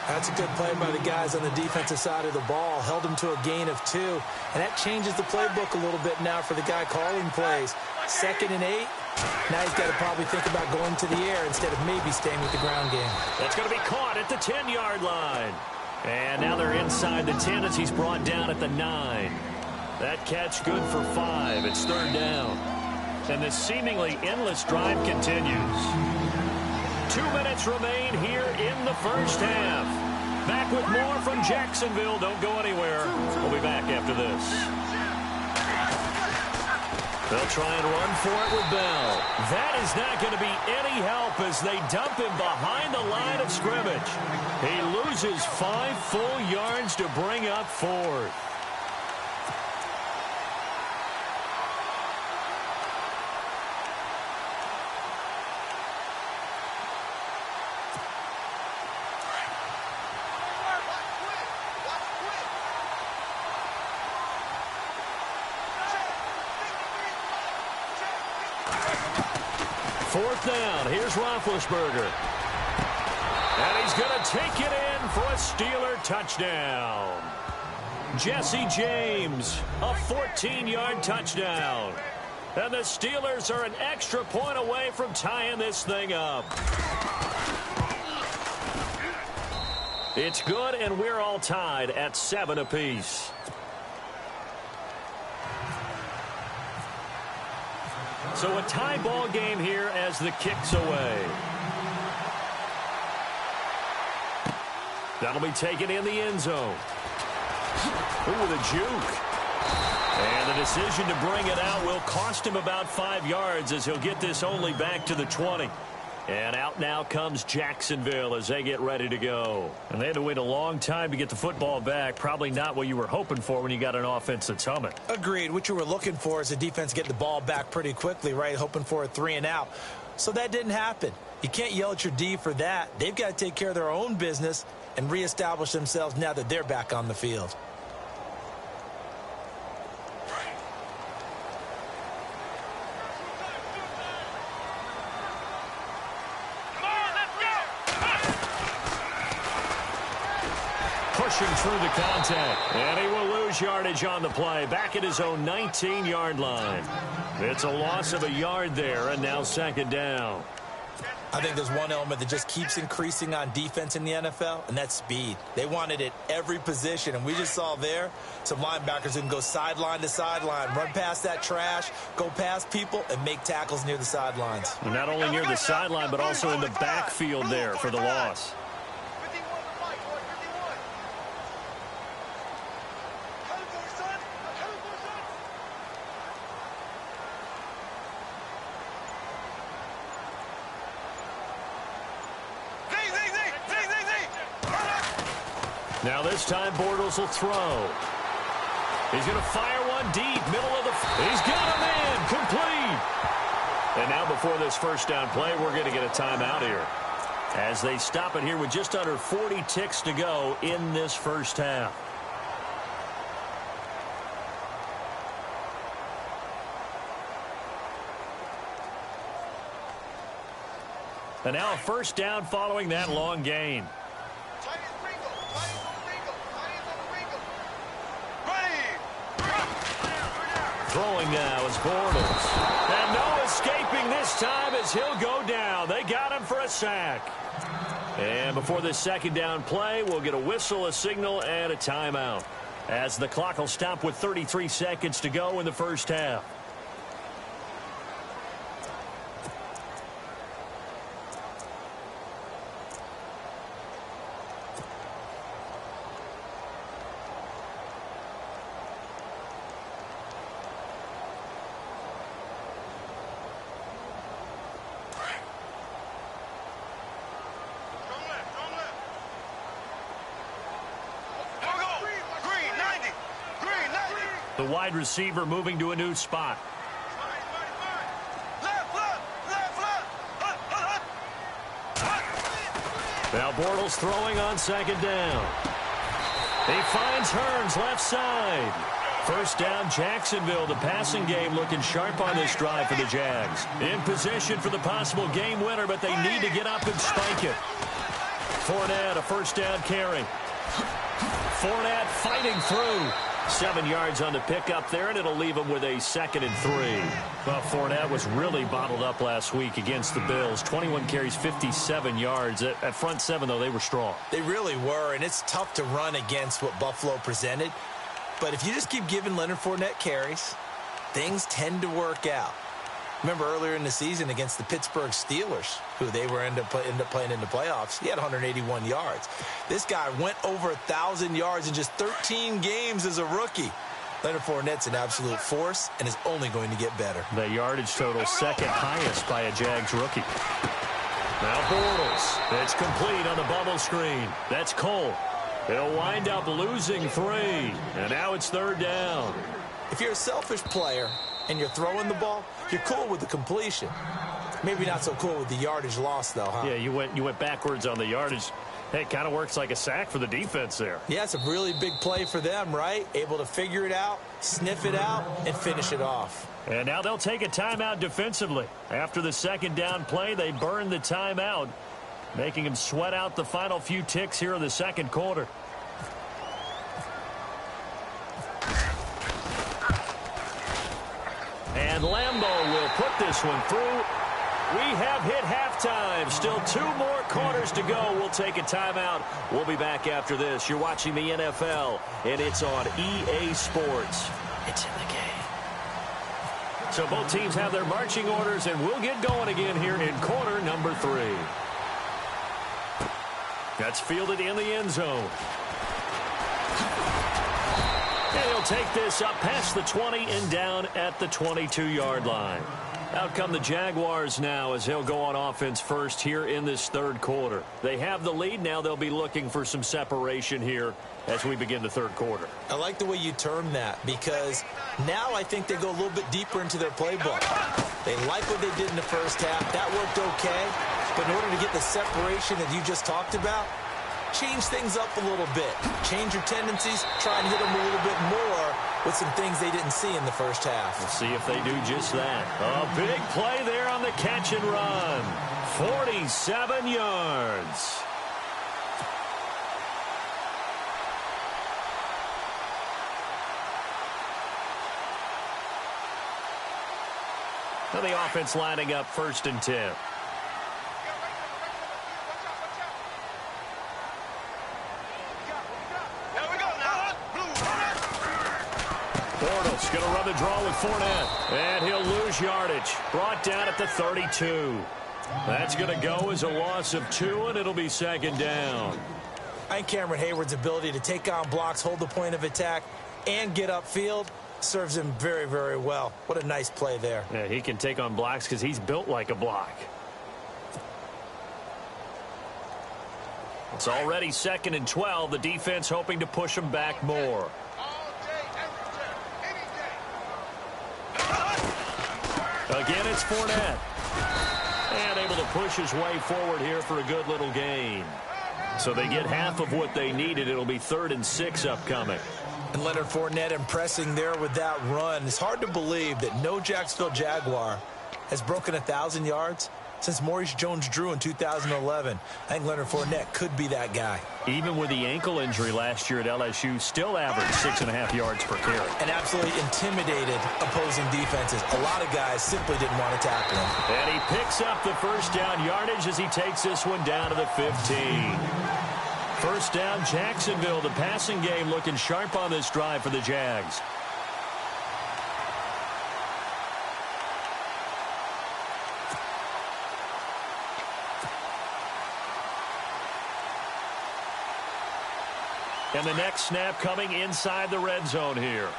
That's a good play by the guys on the defensive side of the ball. Held him to a gain of 2. And that changes the playbook a little bit now for the guy calling plays. 2nd and 8. Now he's got to probably think about going to the air instead of maybe staying with the ground game. That's going to be caught at the 10-yard line. And now they're inside the 10 as he's brought down at the 9. That catch good for 5. It's 3rd down. And this seemingly endless drive continues. 2 minutes remain here in the first half. Back with more from Jacksonville. Don't go anywhere. We'll be back after this. They'll try and run for it with Bell. That is not going to be any help as they dump him behind the line of scrimmage. He loses 5 full yards to bring up 4th. Fourth down. Here's Roethlisberger. He's going to take it in for a Steeler touchdown. Jesse James, a 14-yard touchdown. And the Steelers are an extra point away from tying this thing up. It's good, and we're all tied at 7 apiece. So a tie ball game here as the kick's away. That'll be taken in the end zone. Ooh, the juke. And the decision to bring it out will cost him about 5 yards as he'll get this only back to the 20. And out now comes Jacksonville as they get ready to go. And they had to wait a long time to get the football back. Probably not what you were hoping for when you got an offense that's humming. Agreed. What you were looking for is the defense get the ball back pretty quickly, right? Hoping for a 3 and out. So that didn't happen. You can't yell at your D for that. They've got to take care of their own business and reestablish themselves now that they're back on the field. Pushing through the contact. And he will lose yardage on the play. Back at his own 19-yard line. It's a loss of a yard there, and now second down. I think there's one element that just keeps increasing on defense in the NFL, and that's speed. They want it at every position, and we just saw there some linebackers who can go sideline to sideline, run past that trash, go past people, and make tackles near the sidelines. And not only near the sideline, but also in the backfield there for the loss. Now this time Bortles will throw. He's going to fire one deep, middle of the... He's got him in, complete. And now before this first down play, we're going to get a timeout here. As they stop it here with just under 40 ticks to go in this first half. And now a first down following that long gain. Throwing now is Bortles. And no escaping this time as he'll go down. They got him for a sack. And before this second down play, we'll get a whistle, a signal, and a timeout. As the clock will stop with 33 seconds to go in the first half. The wide receiver moving to a new spot. Now Bortles throwing on second down. He finds Hearns left side. First down Jacksonville. The passing game looking sharp on this drive for the Jags. In position for the possible game winner, but they need to get up and spike it. Fournette, a first down carry. Fournette fighting through. 7 yards on the pickup there, and it'll leave him with a 2nd and 3. Well, Fournette was really bottled up last week against the Bills. 21 carries, 57 yards. At front seven, though, they were strong. They really were, and it's tough to run against what Buffalo presented. But if you just keep giving Leonard Fournette carries, things tend to work out. Remember earlier in the season against the Pittsburgh Steelers, who they were end up playing in the playoffs, he had 181 yards. This guy went over 1,000 yards in just 13 games as a rookie. Leonard Fournette's an absolute force and is only going to get better. The yardage total second highest by a Jags rookie. Now Bortles. It's complete on the bubble screen. That's Cole. He'll wind up losing 3. And now it's third down. If you're a selfish player and you're throwing the ball, you're cool with the completion. Maybe not so cool with the yardage loss, though, huh? Yeah, you went backwards on the yardage. Hey, it kind of works like a sack for the defense there. Yeah, it's a really big play for them, right? Able to figure it out, sniff it out, and finish it off. And now they'll take a timeout defensively. After the second down play, they burn the timeout. making him sweat out the final few ticks here in the second quarter. And Lambeau will put this one through. We have hit halftime. Still 2 more quarters to go. We'll take a timeout. We'll be back after this. You're watching the NFL, and it's on EA Sports. It's in the game. So both teams have their marching orders, and we'll get going again here in quarter number 3. That's fielded in the end zone. And he'll take this up past the 20 and down at the 22-yard line. Out come the Jaguars now as they'll go on offense first here in this third quarter. They have the lead. Now they'll be looking for some separation here as we begin the third quarter. I like the way you term that because now I think they go a little bit deeper into their playbook. They like what they did in the first half. That worked okay. But in order to get the separation that you just talked about, change things up a little bit. Change your tendencies. Try and hit them a little bit more with some things they didn't see in the first half. We'll see if they do just that. A big play there on the catch and run. 47 yards. Now the offense lining up 1st and 10. Going to run the draw with Fournette. And he'll lose yardage. Brought down at the 32. That's going to go as a loss of 2, and it'll be 2nd down. I think Cameron Hayward's ability to take on blocks, hold the point of attack, and get upfield serves him very, very well. What a nice play there. Yeah, he can take on blocks because he's built like a block. It's already 2nd and 12. The defense hoping to push him back more. Again, it's Fournette. And able to push his way forward here for a good little gain. So they get half of what they needed. It'll be 3rd and 6 upcoming. And Leonard Fournette impressing there with that run. It's hard to believe that no Jacksonville Jaguar has broken 1,000 yards since Maurice Jones-Drew in 2011. I think Leonard Fournette could be that guy. Even with the ankle injury last year at LSU, still averaged 6.5 yards per carry. And absolutely intimidated opposing defenses. A lot of guys simply didn't want to tackle him. And he picks up the 1st down yardage as he takes this one down to the 15. 1st down, Jacksonville. The passing game looking sharp on this drive for the Jags. And the next snap coming inside the red zone here.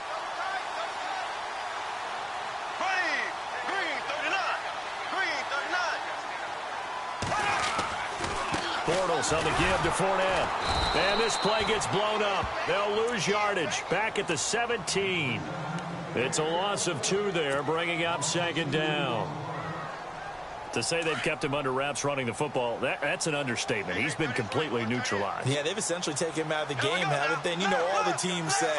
Bortles on the give to Fournette. And this play gets blown up. They'll lose yardage. Back at the 17. It's a loss of 2 there, bringing up 2nd down. To say they've kept him under wraps running the football, that's an understatement. He's been completely neutralized. Yeah, they've essentially taken him out of the game, haven't they? And you know all the teams say,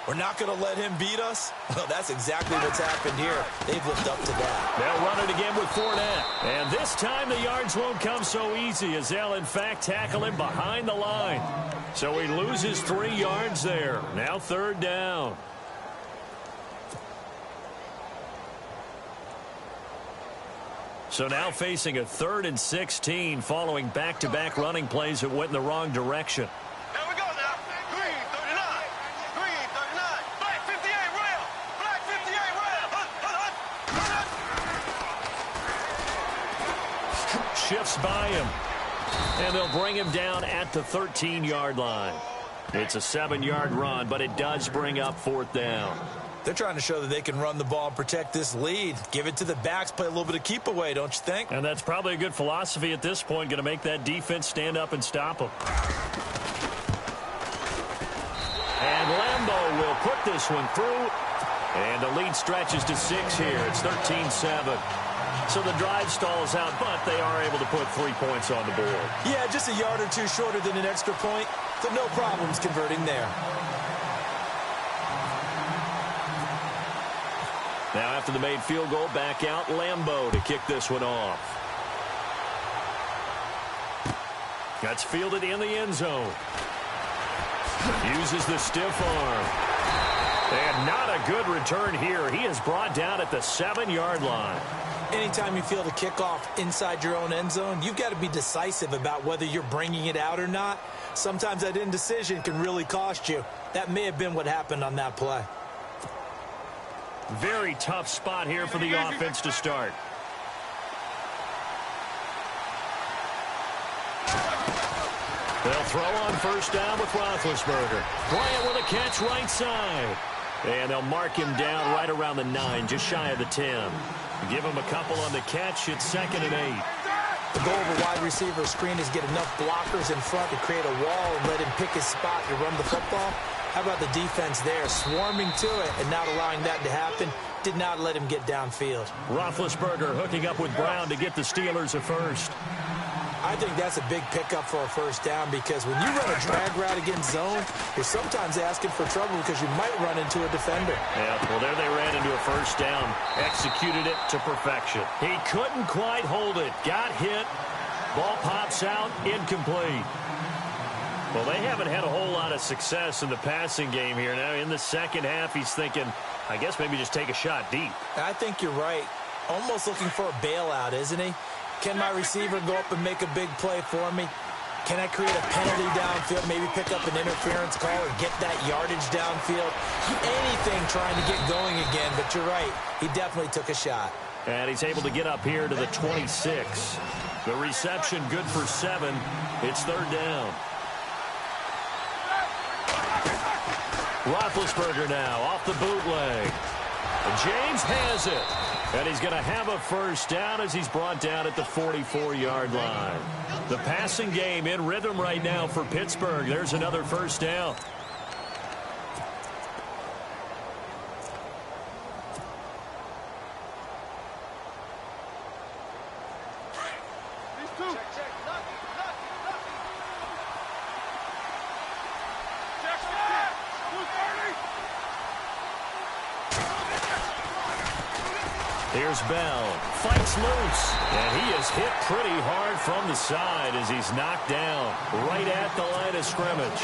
we're not going to let him beat us. Well, that's exactly what's happened here. They've lived up to that. They'll run it again with Fournette. And this time the yards won't come so easy as they'll, in fact, tackle him behind the line. So he loses 3 yards there. Now 3rd down. So now facing a 3rd and 16 following back-to-back running plays that went in the wrong direction. Here we go now. Green 39. Green 39. Black 58 rail. Black 58 rail. Shifts by him. And they'll bring him down at the 13-yard line. It's a 7-yard run, but it does bring up 4th down. They're trying to show that they can run the ball and protect this lead. Give it to the backs, play a little bit of keep away, don't you think? And that's probably a good philosophy at this point, going to make that defense stand up and stop them. And Lambeau will put this one through. And the lead stretches to 6 here. It's 13-7. So the drive stalls out, but they are able to put 3 points on the board. Yeah, just a yard or 2 shorter than an extra point. So no problems converting there. Now after the made field goal, back out Lambeau to kick this one off. That's fielded in the end zone. Uses the stiff arm. And not a good return here. He is brought down at the 7-yard line. Anytime you field a kickoff inside your own end zone, you've got to be decisive about whether you're bringing it out or not. Sometimes that indecision can really cost you. That may have been what happened on that play. Very tough spot here for the offense to start. They'll throw on first down with Roethlisberger. Bryant with a catch right side. And they'll mark him down right around the 9, just shy of the 10. Give him a couple on the catch. It's 2nd and 8. The goal of a wide receiver screen is get enough blockers in front to create a wall and let him pick his spot to run the football. How about the defense there, swarming to it and not allowing that to happen? Did not let him get downfield. Roethlisberger hooking up with Brown to get the Steelers a first. I think that's a big pickup for a first down because when you run a drag route against zone, you're sometimes asking for trouble because you might run into a defender. Yeah, well, there they ran into a first down. Executed it to perfection. He couldn't quite hold it. Got hit. Ball pops out. Incomplete. Well, they haven't had a whole lot of success in the passing game here. Now, in the second half, he's thinking, I guess maybe just take a shot deep. I think you're right. Almost looking for a bailout, isn't he? Can my receiver go up and make a big play for me? Can I create a penalty downfield, maybe pick up an interference call or get that yardage downfield? Anything trying to get going again, but you're right. He definitely took a shot. And he's able to get up here to the 26. The reception good for 7. It's 3rd down. Roethlisberger now off the bootleg. And James has it. And he's going to have a first down as he's brought down at the 44-yard line. The passing game in rhythm right now for Pittsburgh. There's another first down. Here's Bell. Fights loose. And he is hit pretty hard from the side as he's knocked down right at the line of scrimmage.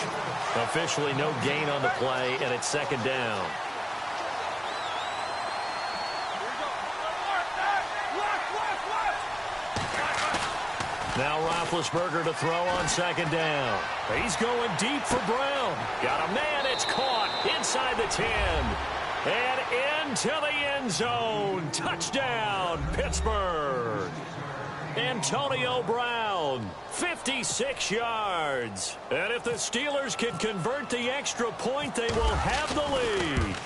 Officially no gain on the play, and it's 2nd down. Now Roethlisberger to throw on 2nd down. He's going deep for Brown. Got a man. It's caught inside the 10. And into the end zone. Touchdown, Pittsburgh. Antonio Brown, 56 yards. And if the Steelers can convert the extra point, they will have the lead.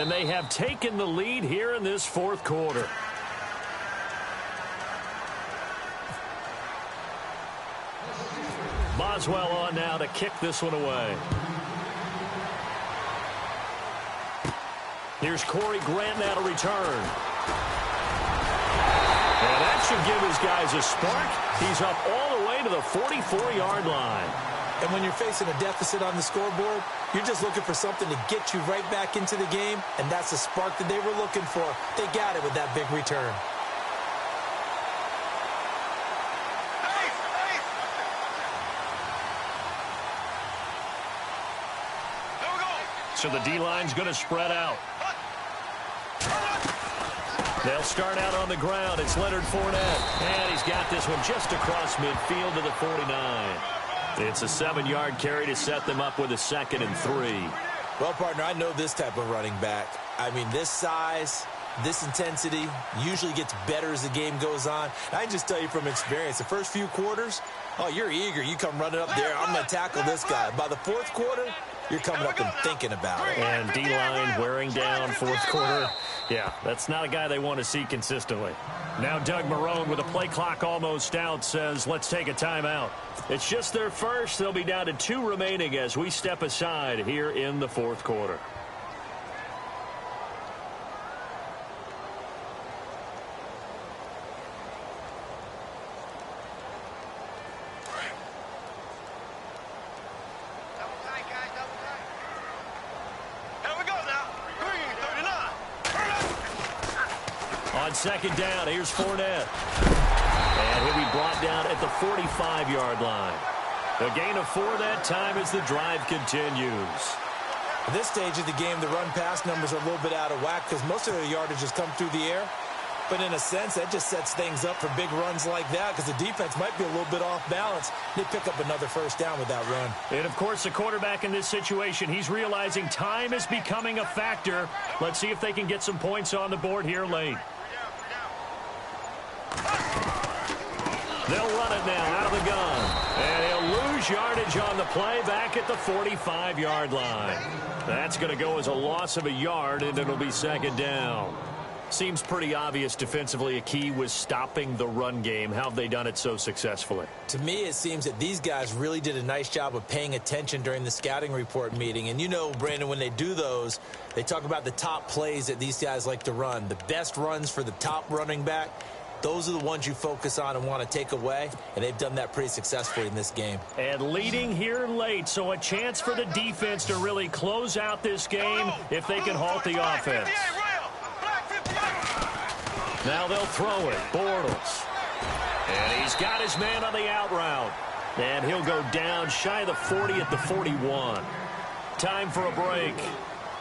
And they have taken the lead here in this 4th quarter. Boswell on now to kick this one away. Here's Corey Grant now to return. And that should give his guys a spark. He's up all the way to the 44-yard line. And when you're facing a deficit on the scoreboard, you're just looking for something to get you right back into the game, and that's the spark that they were looking for. They got it with that big return. So the D-line's going to spread out. They'll start out on the ground. It's Leonard Fournette. And he's got this one just across midfield to the 49. It's a 7-yard carry to set them up with a 2nd and 3. Well, partner, I know this type of running back. I mean, this size, this intensity usually gets better as the game goes on. I can just tell you from experience, the first few quarters, oh, you're eager. You come running up there. I'm going to tackle this guy. By the 4th quarter, you're coming up and thinking about it. And D-line wearing down 4th quarter. Yeah, that's not a guy they want to see consistently. Now Doug Marrone with a play clock almost out says, let's take a timeout. It's just their first. They'll be down to 2 remaining as we step aside here in the 4th quarter. On 2nd down, here's Fournette. And he'll be brought down at the 45-yard line. A gain of 4 that time as the drive continues. At this stage of the game, the run-pass numbers are a little bit out of whack because most of their yardage has come through the air. But in a sense, that just sets things up for big runs like that because the defense might be a little bit off balance. They pick up another first down with that run. And, of course, the quarterback in this situation, he's realizing time is becoming a factor. Let's see if they can get some points on the board here late. They'll run it now out of the gun. And he'll lose yardage on the play back at the 45-yard line. That's going to go as a loss of a yard, and it'll be second down. Seems pretty obvious defensively a key was stopping the run game. How have they done it so successfully? To me, it seems that these guys really did a nice job of paying attention during the scouting report meeting. And you know, Brandon, when they do those, they talk about the top plays that these guys like to run. The best runs for the top running back, those are the ones you focus on and want to take away. And they've done that pretty successfully in this game. And leading here late, so a chance for the defense to really close out this game if they can halt the offense. Now they'll throw it. Bortles. And he's got his man on the out route. And he'll go down shy of the 40 at the 41. Time for a break.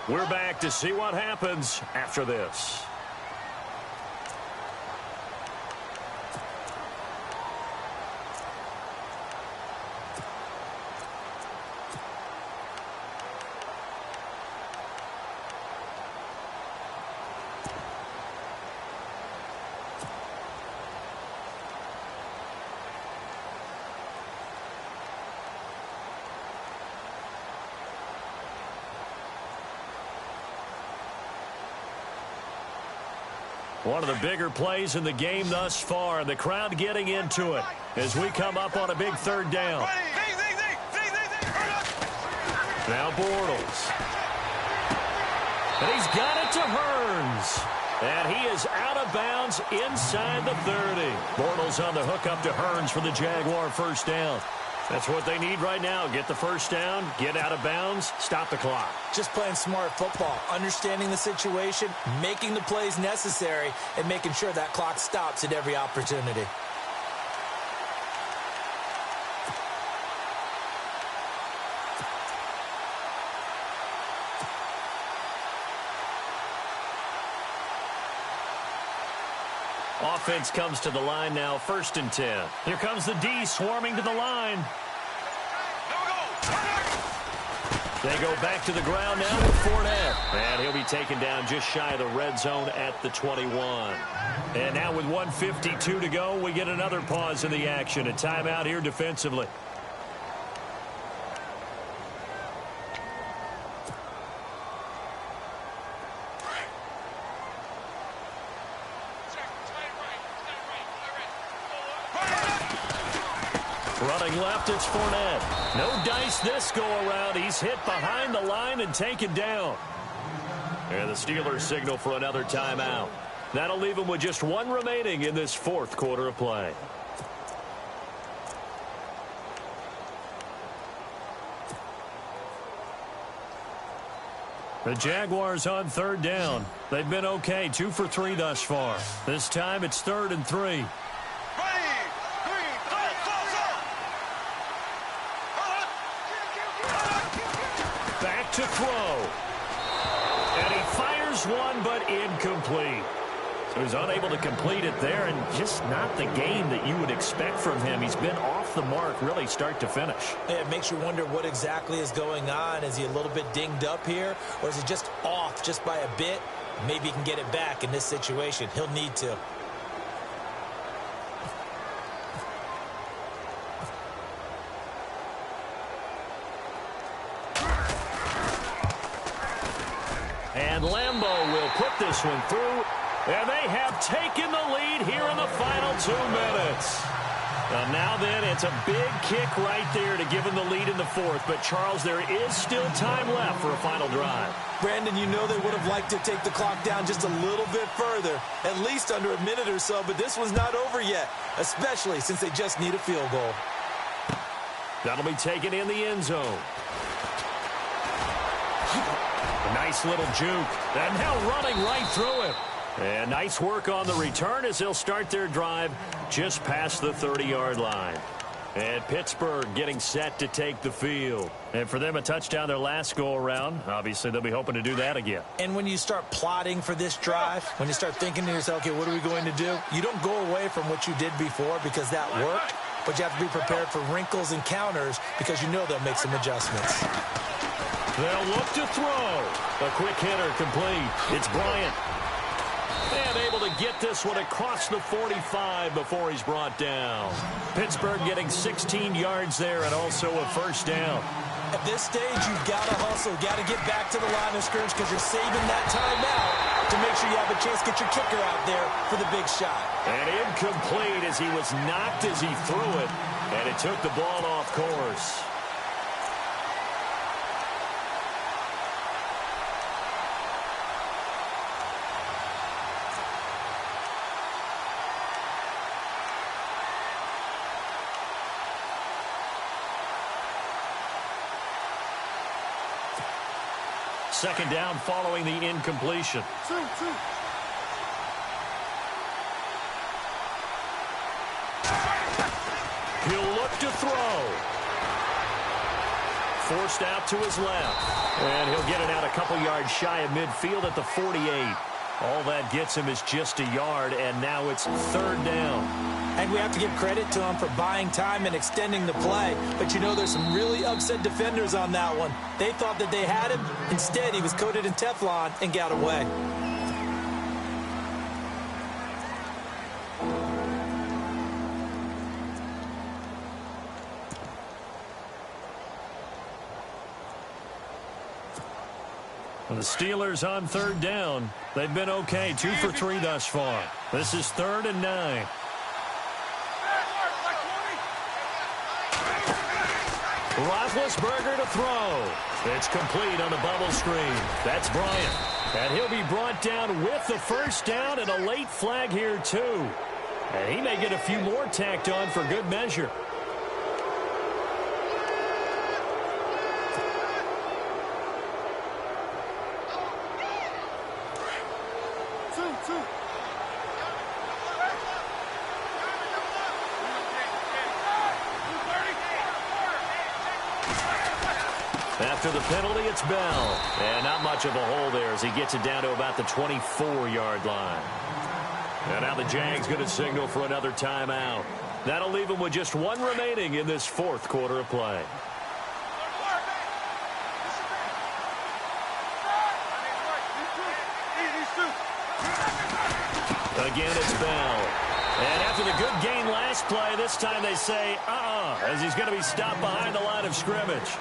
We're back to see what happens after this. One of the bigger plays in the game thus far, and the crowd getting into it as we come up on a big third down. Now Bortles. And he's got it to Hearns. And he is out of bounds inside the 30. Bortles on the hook up to Hearns for the Jaguar first down. That's what they need right now. Get the first down, get out of bounds, stop the clock. Just playing smart football, understanding the situation, making the plays necessary, and making sure that clock stops at every opportunity. Offense comes to the line now, 1st and 10. Here comes the D swarming to the line. They go back to the ground now with Fournette. And he'll be taken down just shy of the red zone at the 21. And now with 1:52 to go, we get another pause in the action. A timeout here defensively. Running left, it's Fournette. No dice this go-around. He's hit behind the line and taken down. And the Steelers signal for another timeout. That'll leave them with just one remaining in this 4th quarter of play. The Jaguars on 3rd down. They've been okay, 2 for 3 thus far. This time it's 3rd and 3. Back to throw. And he fires one, but incomplete. So he's unable to complete it there, and just not the game that you would expect from him. He's been off the mark, really, start to finish. Yeah, it makes you wonder what exactly is going on. Is he a little bit dinged up here, or is he just off just by a bit? Maybe he can get it back in this situation. He'll need to. And Lambeau will put this one through. And they have taken the lead here in the final 2 minutes. And now then, it's a big kick right there to give them the lead in the 4th. But, Charles, there is still time left for a final drive. Brandon, you know they would have liked to take the clock down just a little bit further, at least under a minute or so. But this one's not over yet, especially since they just need a field goal. That'll be taken in the end zone. A nice little juke. And now running right through it. And nice work on the return as they'll start their drive just past the 30-yard line. And Pittsburgh getting set to take the field. And for them, a touchdown their last go-around. Obviously, they'll be hoping to do that again. And when you start plotting for this drive, when you start thinking to yourself, okay, what are we going to do? You don't go away from what you did before because that worked, but you have to be prepared for wrinkles and counters because you know they'll make some adjustments. They'll look to throw. A quick hitter complete. It's Bryant. And able to get this one across the 45 before he's brought down. Pittsburgh getting 16 yards there and also a first down. At this stage, you've got to hustle. Got to get back to the line of scrimmage because you're saving that time out to make sure you have a chance to get your kicker out there for the big shot. And incomplete as he was knocked as he threw it. And it took the ball off course. Second down following the incompletion. He'll look to throw. Forced out to his left. And he'll get it out a couple yards shy of midfield at the 48. All that gets him is just a yard, and now it's third down. And we have to give credit to him for buying time and extending the play. But you know there's some really upset defenders on that one. They thought that they had him. Instead, he was coated in Teflon and got away. The Steelers on third down. They've been okay, 2 for 3 thus far. This is 3rd and 9. Roethlisberger to throw. It's complete on the bubble screen. That's Bryant. And he'll be brought down with the first down and a late flag here too. And he may get a few more tacked on for good measure. After the penalty, it's Bell. And not much of a hole there as he gets it down to about the 24-yard line. And now the Jags going to signal for another timeout. That'll leave them with just one remaining in this fourth quarter of play. Again, it's Bell. And after the good gain last play, this time they say, as he's going to be stopped behind the line of scrimmage.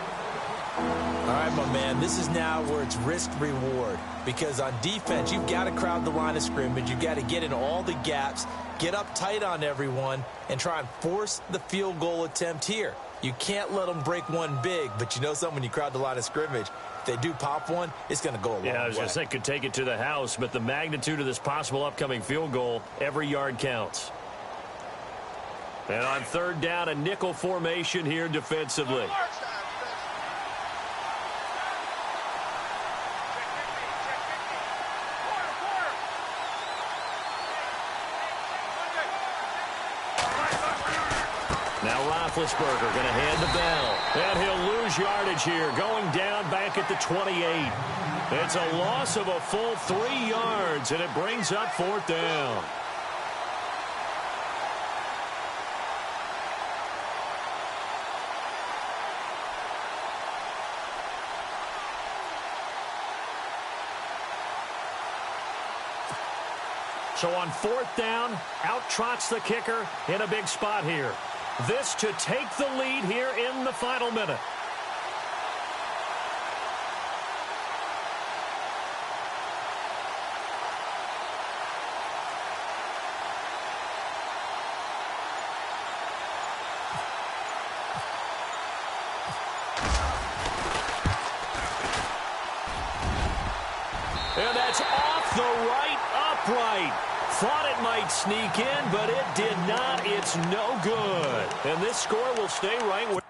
All right, my man, this is now where it's risk-reward. Because on defense, you've got to crowd the line of scrimmage. You've got to get in all the gaps, get up tight on everyone, and try and force the field goal attempt here. You can't let them break one big, but you know something, when you crowd the line of scrimmage, if they do pop one, it's going to go a long way. Yeah, I was going to say could take it to the house, but the magnitude of this possible upcoming field goal, every yard counts. And on third down, a nickel formation here defensively. Now Roethlisberger going to hand the Bell. And he'll lose yardage here, going down back at the 28. It's a loss of a full 3 yards, and it brings up fourth down. So on fourth down, out trots the kicker in a big spot here. This to take the lead here in the final minute. And that's off the right upright. Thought it might sneak in, but it did not. It's no good. And this score will stay right where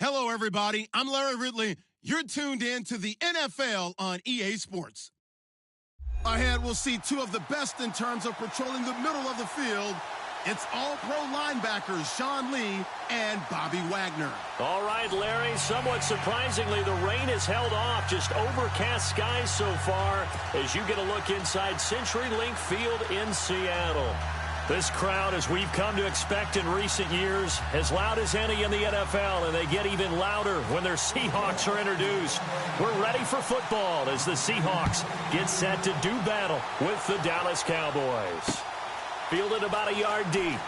Hello, everybody. I'm Larry Ridley. You're tuned in to the NFL on EA Sports. Ahead, we'll see two of the best in terms of patrolling the middle of the field. It's all-pro linebackers Sean Lee and Bobby Wagner. All right, Larry, somewhat surprisingly, the rain has held off. Just overcast skies so far as you get a look inside CenturyLink Field in Seattle. This crowd, as we've come to expect in recent years, as loud as any in the NFL, and they get even louder when their Seahawks are introduced. We're ready for football as the Seahawks get set to do battle with the Dallas Cowboys. Fielded about a yard deep.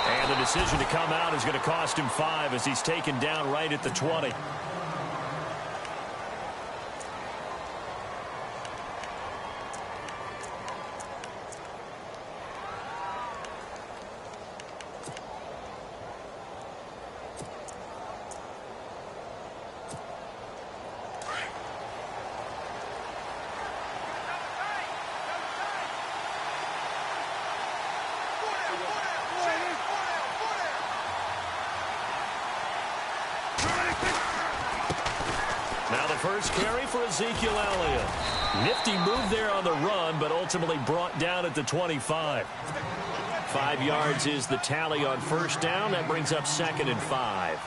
And the decision to come out is going to cost him 5 as he's taken down right at the 20. Now the first carry for Ezekiel Elliott. Nifty move there on the run, but ultimately brought down at the 25. 5 yards is the tally on first down. That brings up 2nd and 5.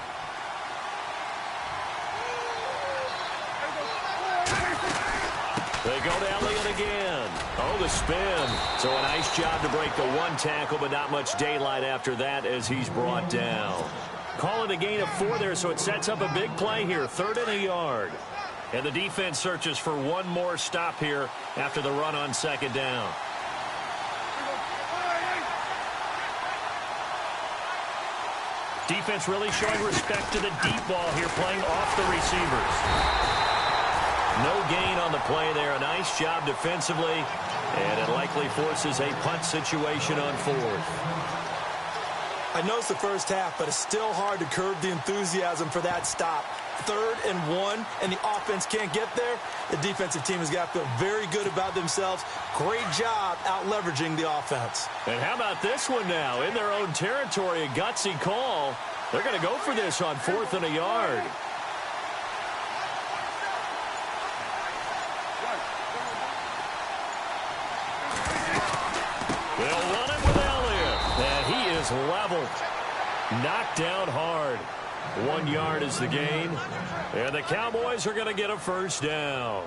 They go to Elliott again. Oh, the spin. So a nice job to break the 1 tackle, but not much daylight after that as he's brought down. Call it a gain of 4 there, so it sets up a big play here. 3rd and a yard. And the defense searches for one more stop here after the run on 2nd down. Defense really showing respect to the deep ball here, playing off the receivers. No gain on the play there. A nice job defensively, and it likely forces a punt situation on 4th. I know it's the first half, but it's still hard to curb the enthusiasm for that stop. 3rd and 1, and the offense can't get there. The defensive team has got to feel very good about themselves. Great job out-leveraging the offense. And how about this one now? In their own territory, a gutsy call. They're going to go for this on 4th and a yard. They'll run it with Elliott. And he is leveled. Knocked down hard. 1 yard is the gain. And the Cowboys are going to get a first down.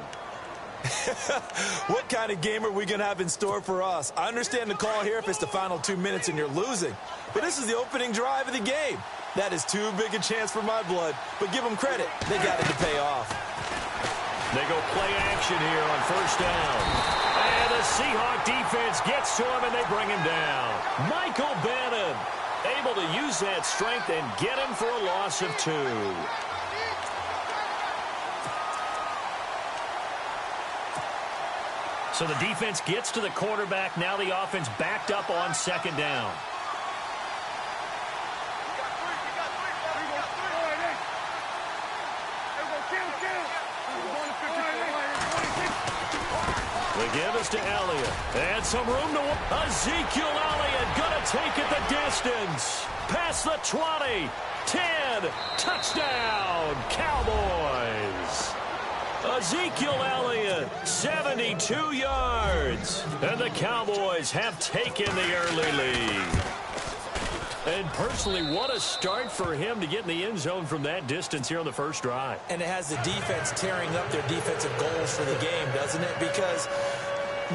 What kind of game are we going to have in store for us? I understand the call here if it's the final 2 minutes and you're losing. But this is the opening drive of the game. That is too big a chance for my blood. But give them credit. They got it to pay off. They go play action here on first down. And the Seahawk defense gets to him, and they bring him down. Michael Bannon able to use that strength and get him for a loss of 2. So the defense gets to the quarterback. Now the offense backed up on 2nd down. The give is to Elliott. And some room to... Ezekiel Elliott going to take it the distance. Past the 20. 10. Touchdown, Cowboys. Ezekiel Elliott, 72 yards. And the Cowboys have taken the early lead. And personally, what a start for him to get in the end zone from that distance here on the first drive. And it has the defense tearing up their defensive goals for the game, doesn't it? Because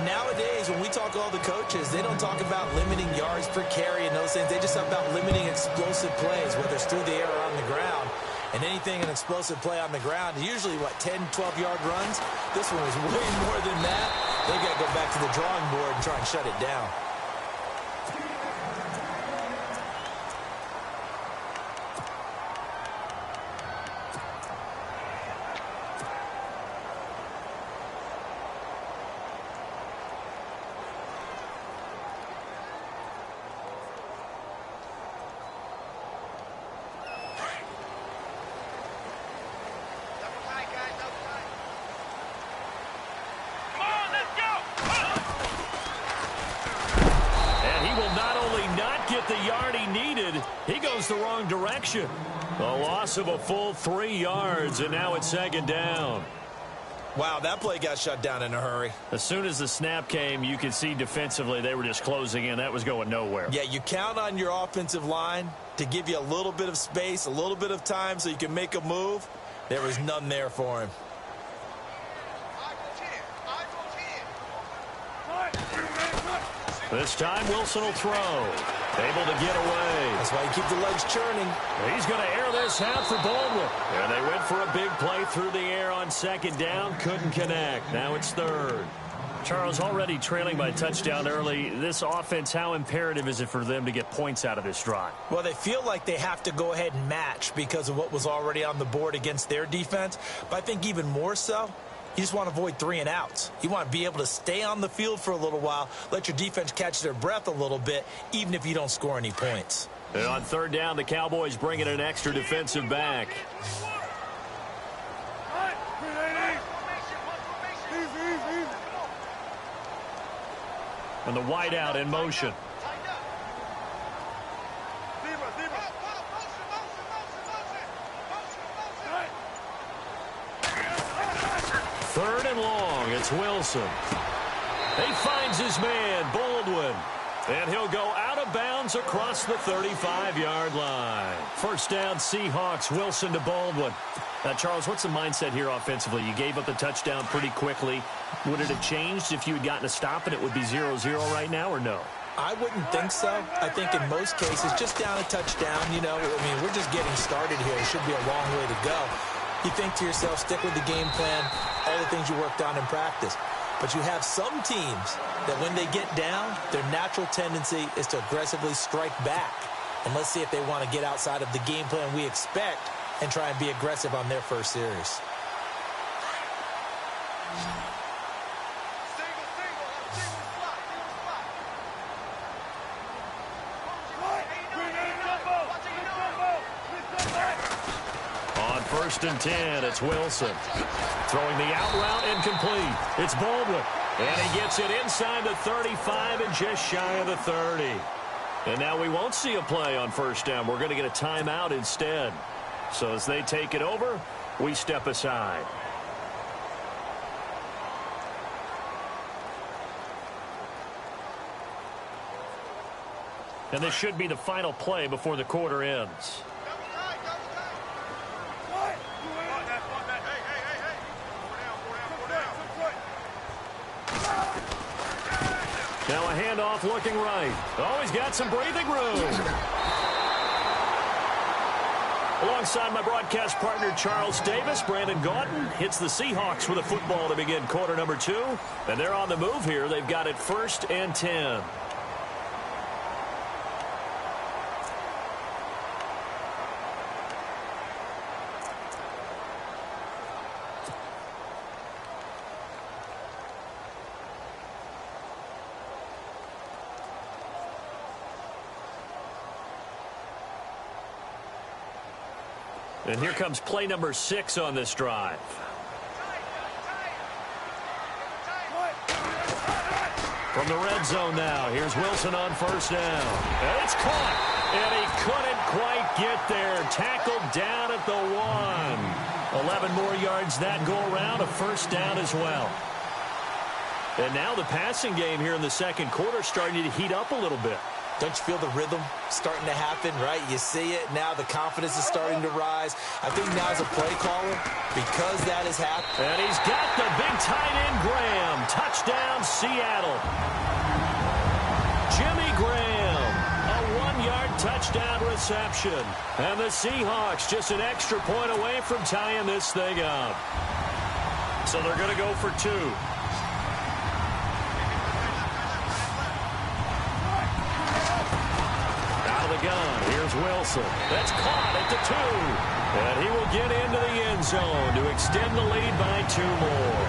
nowadays, when we talk to all the coaches, they don't talk about limiting yards per carry and those things. They just talk about limiting explosive plays, whether it's through the air or on the ground. And anything an explosive play on the ground, usually, 10, 12-yard runs? This one was way more than that. They got to go back to the drawing board and try and shut it down. goes the wrong direction. A loss of a full 3 yards, and now it's second down. Wow, that play got shut down in a hurry. As soon as the snap came, you could see defensively they were just closing in. That was going nowhere. Yeah, you count on your offensive line to give you a little bit of space, a little bit of time so you can make a move. There was none there for him. This time Wilson will throw. Able to get away. That's why you keep the legs churning. He's going to air this out for Baldwin. And they went for a big play through the air on second down. Couldn't connect. Now it's third. Charles, already trailing by a touchdown early. This offense, how imperative is it for them to get points out of this drive? Well, they feel like they have to go ahead and match because of what was already on the board against their defense. But I think even more so, you just want to avoid 3 and outs. You want to be able to stay on the field for a little while, let your defense catch their breath a little bit, even if you don't score any points. And on third down, the Cowboys bring in an extra defensive back. And the wideout in motion. Third and long, it's Wilson. He finds his man, Baldwin. And he'll go out of bounds across the 35-yard line. First down, Seahawks, Wilson to Baldwin. Now, Charles, what's the mindset here offensively? You gave up the touchdown pretty quickly. Would it have changed if you had gotten a stop and it would be 0-0 right now, or no? I wouldn't think so. I think in most cases, just down a touchdown, you know, I mean, we're just getting started here. It should be a long way to go. You think to yourself, stick with the game plan, all the things you worked on in practice. But you have some teams that when they get down, their natural tendency is to aggressively strike back. And let's see if they want to get outside of the game plan we expect and try and be aggressive on their first series. On first and 10, it's Wilson. Throwing the out route incomplete. It's Baldwin. And he gets it inside the 35 and just shy of the 30. And now we won't see a play on first down. We're going to get a timeout instead. So as they take it over, we step aside. And this should be the final play before the quarter ends. Now a handoff looking right. Oh, he's got some breathing room. Alongside my broadcast partner, Charles Davis, Brandon Gaudin hits the Seahawks with a football to begin quarter number 2. And they're on the move here. They've got it first and 10. And here comes play number 6 on this drive. From the red zone now, here's Wilson on first down. And it's caught, and he couldn't quite get there. Tackled down at the 1. 11 more yards that go around, a first down as well. And now the passing game here in the second quarter starting to heat up a little bit. Don't you feel the rhythm starting to happen, right? You see it. Now the confidence is starting to rise. I think now as a play caller, because that has happened. And he's got the big tight end, Graham. Touchdown, Seattle. Jimmy Graham, a 1-yard touchdown reception. And the Seahawks just an extra point away from tying this thing up. So they're going to go for 2. Gun. Here's Wilson. That's caught at the 2. And he will get into the end zone to extend the lead by 2 more.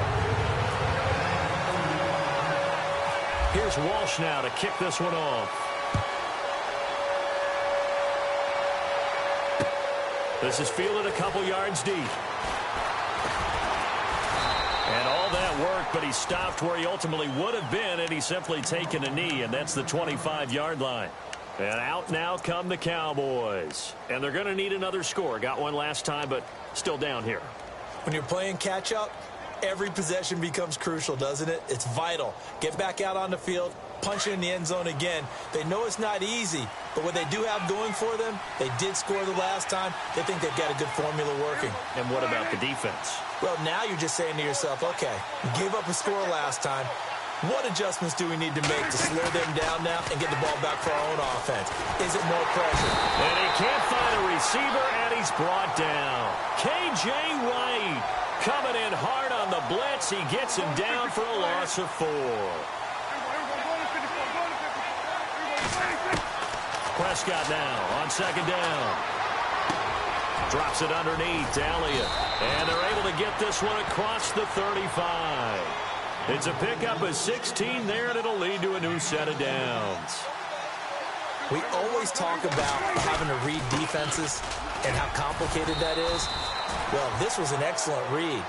Here's Walsh now to kick this one off. This is fielded a couple yards deep. And all that work, but he stopped where he ultimately would have been, and he's simply taken a knee, and that's the 25-yard line. And out now come the Cowboys. And they're going to need another score. Got one last time, but still down here. When you're playing catch-up, every possession becomes crucial, doesn't it? It's vital. Get back out on the field, punch it in the end zone again. They know it's not easy, but what they do have going for them, they did score the last time. They think they've got a good formula working. And what about the defense? Well, now you're just saying to yourself, okay, gave up a score last time. What adjustments do we need to make to slow them down now and get the ball back for our own offense? Is it more pressure? And he can't find a receiver, and he's brought down. K.J. Wright coming in hard on the blitz. He gets him down for a loss of 4. Prescott now on second down. Drops it underneath to Elliott. And they're able to get this one across the 35. It's a pickup of 16 there, and it'll lead to a new set of downs. We always talk about having to read defenses and how complicated that is. Well, this was an excellent read.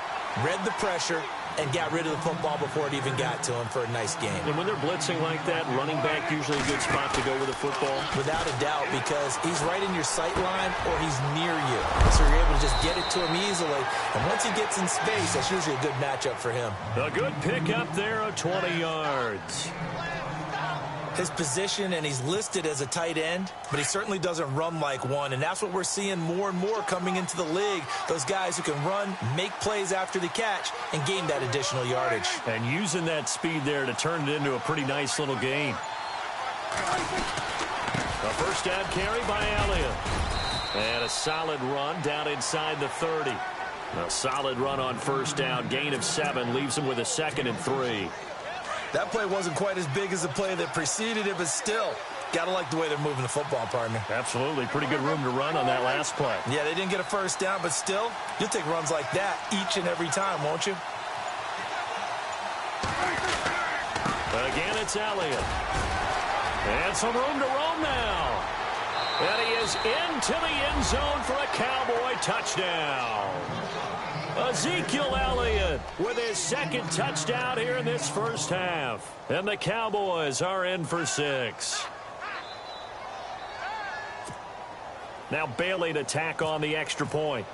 Read the pressure and got rid of the football before it even got to him for a nice game. And when they're blitzing like that, running back usually a good spot to go with the football? Without a doubt, because he's right in your sight line or he's near you. So you're able to just get it to him easily. And once he gets in space, that's usually a good matchup for him. A good pickup there of 20 yards. His position, and he's listed as a tight end, but he certainly doesn't run like one, and that's what we're seeing more and more coming into the league. Those guys who can run, make plays after the catch, and gain that additional yardage. And using that speed there to turn it into a pretty nice little gain. A first down carry by Elliott. And a solid run down inside the 30. A solid run on first down, gain of 7, leaves him with a 2nd and 3. That play wasn't quite as big as the play that preceded it, but still, gotta like the way they're moving the football, partner. Absolutely. Pretty good room to run on that last play. Yeah, they didn't get a first down, but still, you'll take runs like that each and every time, won't you? Again, it's Elliott. And some room to roam now. And he is into the end zone for a Cowboy touchdown. Ezekiel Elliott with his 2nd touchdown here in this first half. And the Cowboys are in for 6. Now Bailey to tack on the extra point.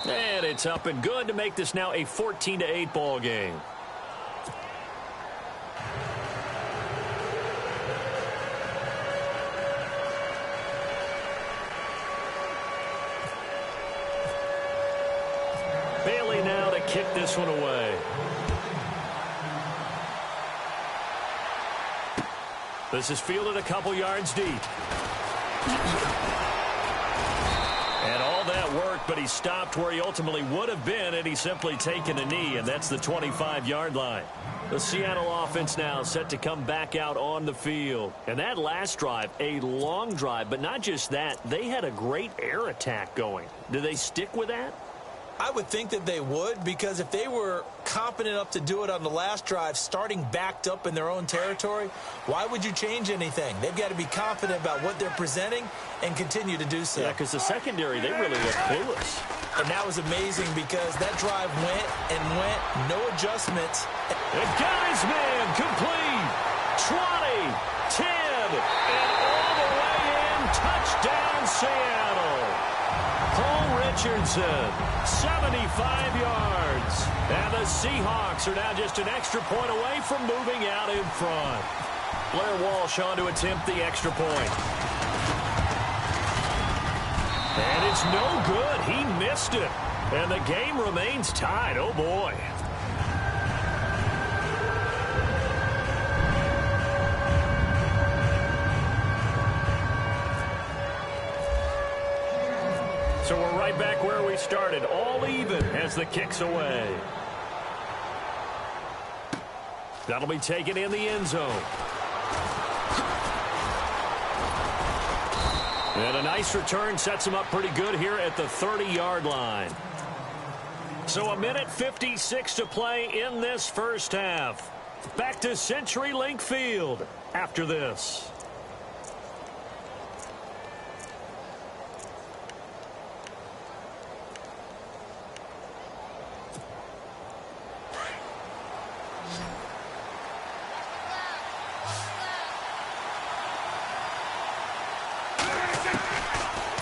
And it's up and good to make this now a 14-8 ball game. Bailey now to kick this one away. This is fielded a couple yards deep. And all that worked, but he stopped where he ultimately would have been, and he's simply taken a knee, and that's the 25-yard line. The Seattle offense now set to come back out on the field. And that last drive, a long drive, but not just that, they had a great air attack going. Do they stick with that? I would think that they would, because if they were competent enough to do it on the last drive, starting backed up in their own territory, why would you change anything? They've got to be confident about what they're presenting and continue to do so. Yeah, because the secondary, they really look clueless. And that was amazing because that drive went and went, no adjustments. It got his man complete. 20, 10, and all the way in. Touchdown, Seattle. Paul Richardson, 75 yards. And the Seahawks are now just an extra point away from moving out in front. Blair Walsh on to attempt the extra point. And it's no good. He missed it. And the game remains tied. Oh, boy. So we're right back where we started, all even as the kick's away. That'll be taken in the end zone. And a nice return sets him up pretty good here at the 30-yard line. So a minute 56 to play in this first half. Back to CenturyLink Field after this.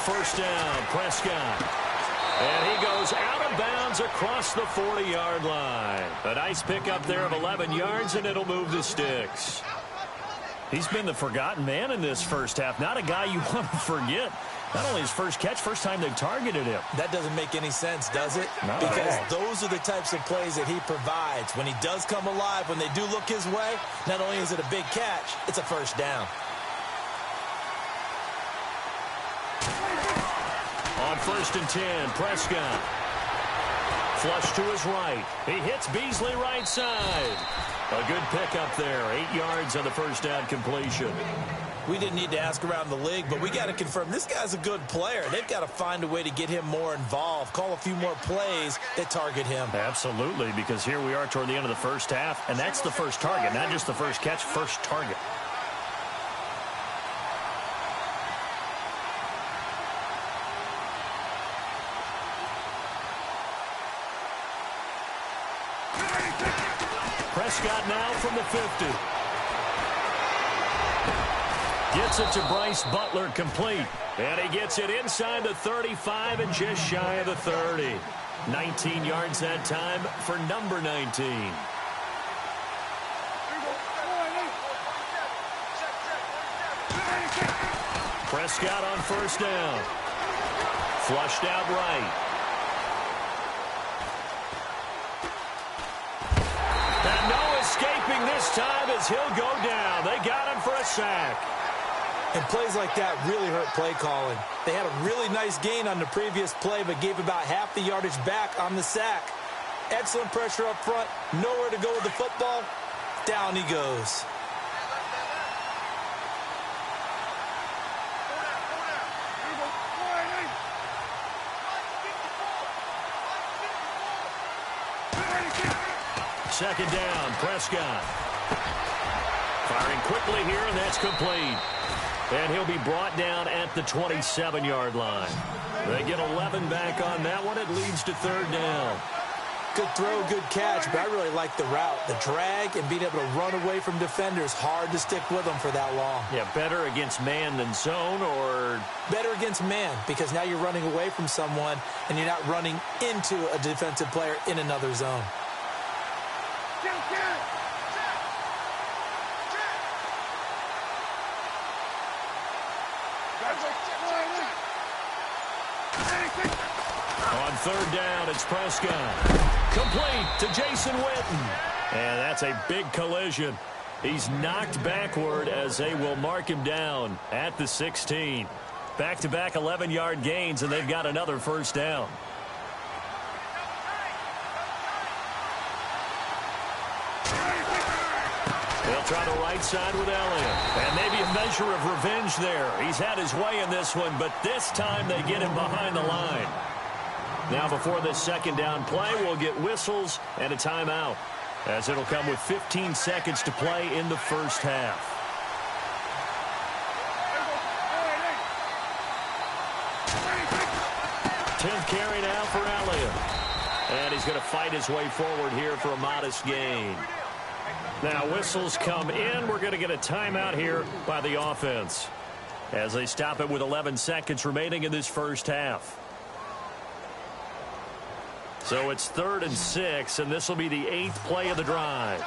first down. Prescott. And he goes out of bounds across the 40-yard line. A nice pickup there of 11 yards, and it'll move the sticks. He's been the forgotten man in this first half. Not a guy you want to forget. Not only his first catch, first time they've targeted him. That doesn't make any sense, does it? No. Because those are the types of plays that he provides. When he does come alive, when they do look his way, not only is it a big catch, it's a first down. On 1st and 10, Prescott. Flush to his right. He hits Beasley right side. A good pickup there. 8 yards on the first down completion. We didn't need to ask around the league, but we got to confirm this guy's a good player. They've got to find a way to get him more involved, call a few more plays that target him. Absolutely, because here we are toward the end of the first half, and that's the first target, not just the first catch, first target. Prescott now from the 50. Gets it to Bryce Butler, complete. And he gets it inside the 35 and just shy of the 30. 19 yards that time for number 19. Prescott on first down. Flushed out right. And no escaping this time as he'll go down. They got him for a sack. And plays like that really hurt play calling. They had a really nice gain on the previous play, but gave about half the yardage back on the sack. Excellent pressure up front. Nowhere to go with the football. Down he goes. Second down, Prescott. Firing quickly here, and that's complete. And he'll be brought down at the 27-yard line. They get 11 back on that one. It leads to third down. Good throw, good catch, but I really like the route. The drag and being able to run away from defenders. Hard to stick with them for that long. Yeah, better against man than zone, or? Better against man, because now you're running away from someone and you're not running into a defensive player in another zone. On third down, it's Prescott. Complete to Jason Witten. And that's a big collision. He's knocked backward as they will mark him down at the 16. Back-to-back 11-yard gains, and they've got another first down. They'll try the right side with Elliott. And maybe a measure of revenge there. He's had his way in this one, but this time they get him behind the line. Now before this second down play, we'll get whistles and a timeout, as it'll come with 15 seconds to play in the first half. Tenth carry now for Elliott. And he's going to fight his way forward here for a modest gain. Now whistles come in. We're going to get a timeout here by the offense as they stop it with 11 seconds remaining in this first half. So it's 3rd and 6, and this will be the 8th play of the drive.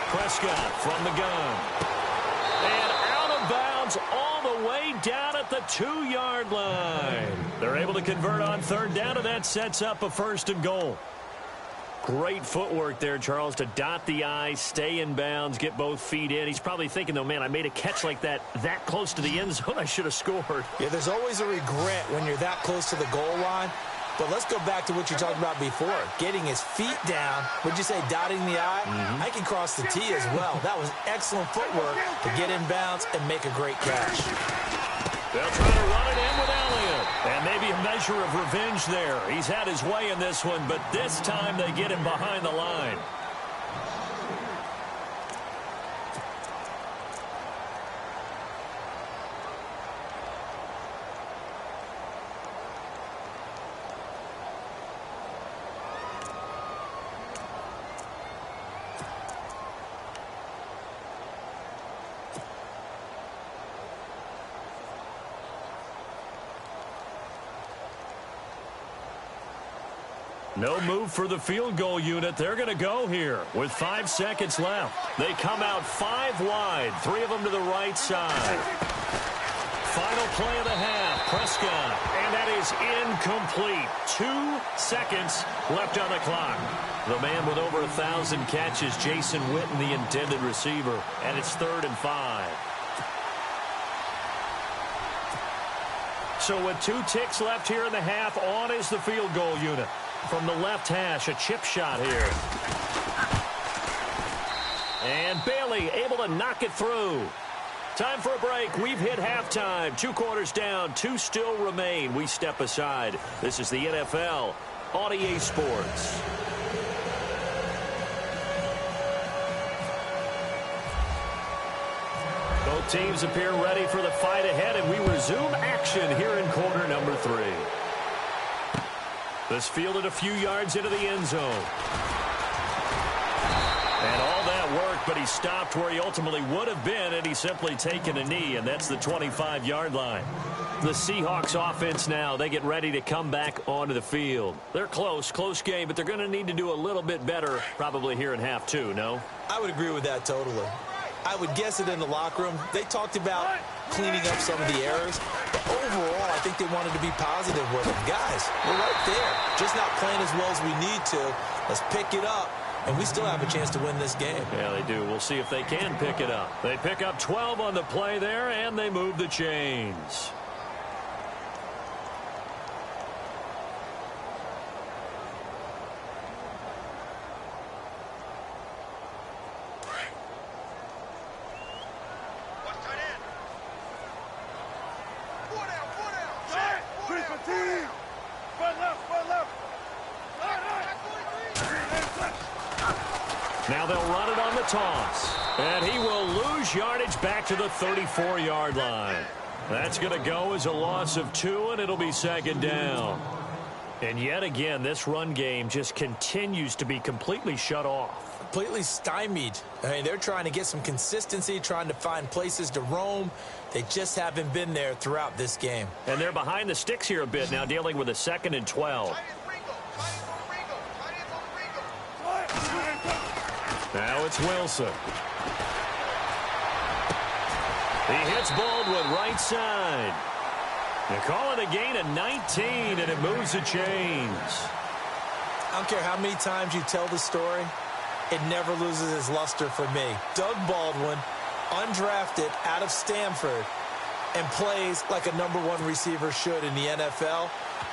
Prescott from the gun. And out of bounds all the way down at the 2-yard line. They're able to convert on third down, and that sets up a 1st and goal. Great footwork there, Charles, to dot the I, stay in bounds, get both feet in. He's probably thinking, though, man, I made a catch like that close to the end zone. I should have scored. Yeah, there's always a regret when you're that close to the goal line. But let's go back to what you talked about before. Getting his feet down. Would you say dotting the I? I can cross the T as well. That was excellent footwork to get in bounds and make a great catch. They'll try to run it in with Elliott. And maybe a measure of revenge there. He's had his way in this one, but this time they get him behind the line. No move for the field goal unit. They're going to go here with 5 seconds left. They come out 5 wide, 3 of them to the right side. Final play of the half, Prescott, and that is incomplete. 2 seconds left on the clock. The man with over 1,000 catches, Jason Witten, the intended receiver, and it's 3rd and 5. So with 2 ticks left here in the half, on is the field goal unit. From the left hash, a chip shot here. And Bailey able to knock it through. Time for a break. We've hit halftime. 2 quarters down, 2 still remain. We step aside. This is the NFL on EA Sports. Both teams appear ready for the fight ahead, and we resume action here in quarter number 3. This fielded a few yards into the end zone. And all that worked, but he stopped where he ultimately would have been had he simply taken a knee, and that's the 25-yard line. The Seahawks offense now, they get ready to come back onto the field. They're close game, but they're going to need to do a little bit better probably here in half 2, no? I would agree with that totally. I would guess it in the locker room. They talked about cleaning up some of the errors, but overall, I think they wanted to be positive with them. Guys, we're right there. Just not playing as well as we need to. Let's pick it up, and we still have a chance to win this game. Yeah, they do. We'll see if they can pick it up. They pick up 12 on the play there, and they move the chains. Now they'll run it on the toss. And he will lose yardage back to the 34-yard line. That's going to go as a loss of 2, and it'll be 2nd down. And yet again, this run game just continues to be completely shut off. Completely stymied. I mean, they're trying to get some consistency, trying to find places to roam. They just haven't been there throughout this game. And they're behind the sticks here a bit now, dealing with a 2nd and 12. Now it's Wilson. He hits Baldwin right side. They call it a gain of 19, and it moves the chains. I don't care how many times you tell the story, it never loses its luster for me. Doug Baldwin, undrafted out of Stanford, and plays like a #1 receiver should in the NFL.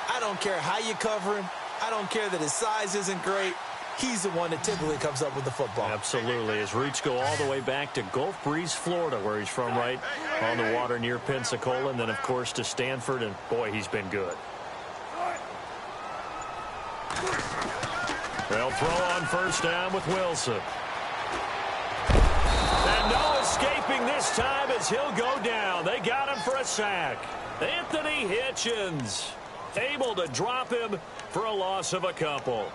I don't care how you cover him. I don't care that his size isn't great. He's the one that typically comes up with the football. Absolutely. His roots go all the way back to Gulf Breeze, Florida, where he's from, right on the water near Pensacola, and then, of course, to Stanford, and, boy, he's been good. They'll throw on 1st down with Wilson. And no escaping this time as he'll go down. They got him for a sack. Anthony Hitchens able to drop him for a loss of a couple.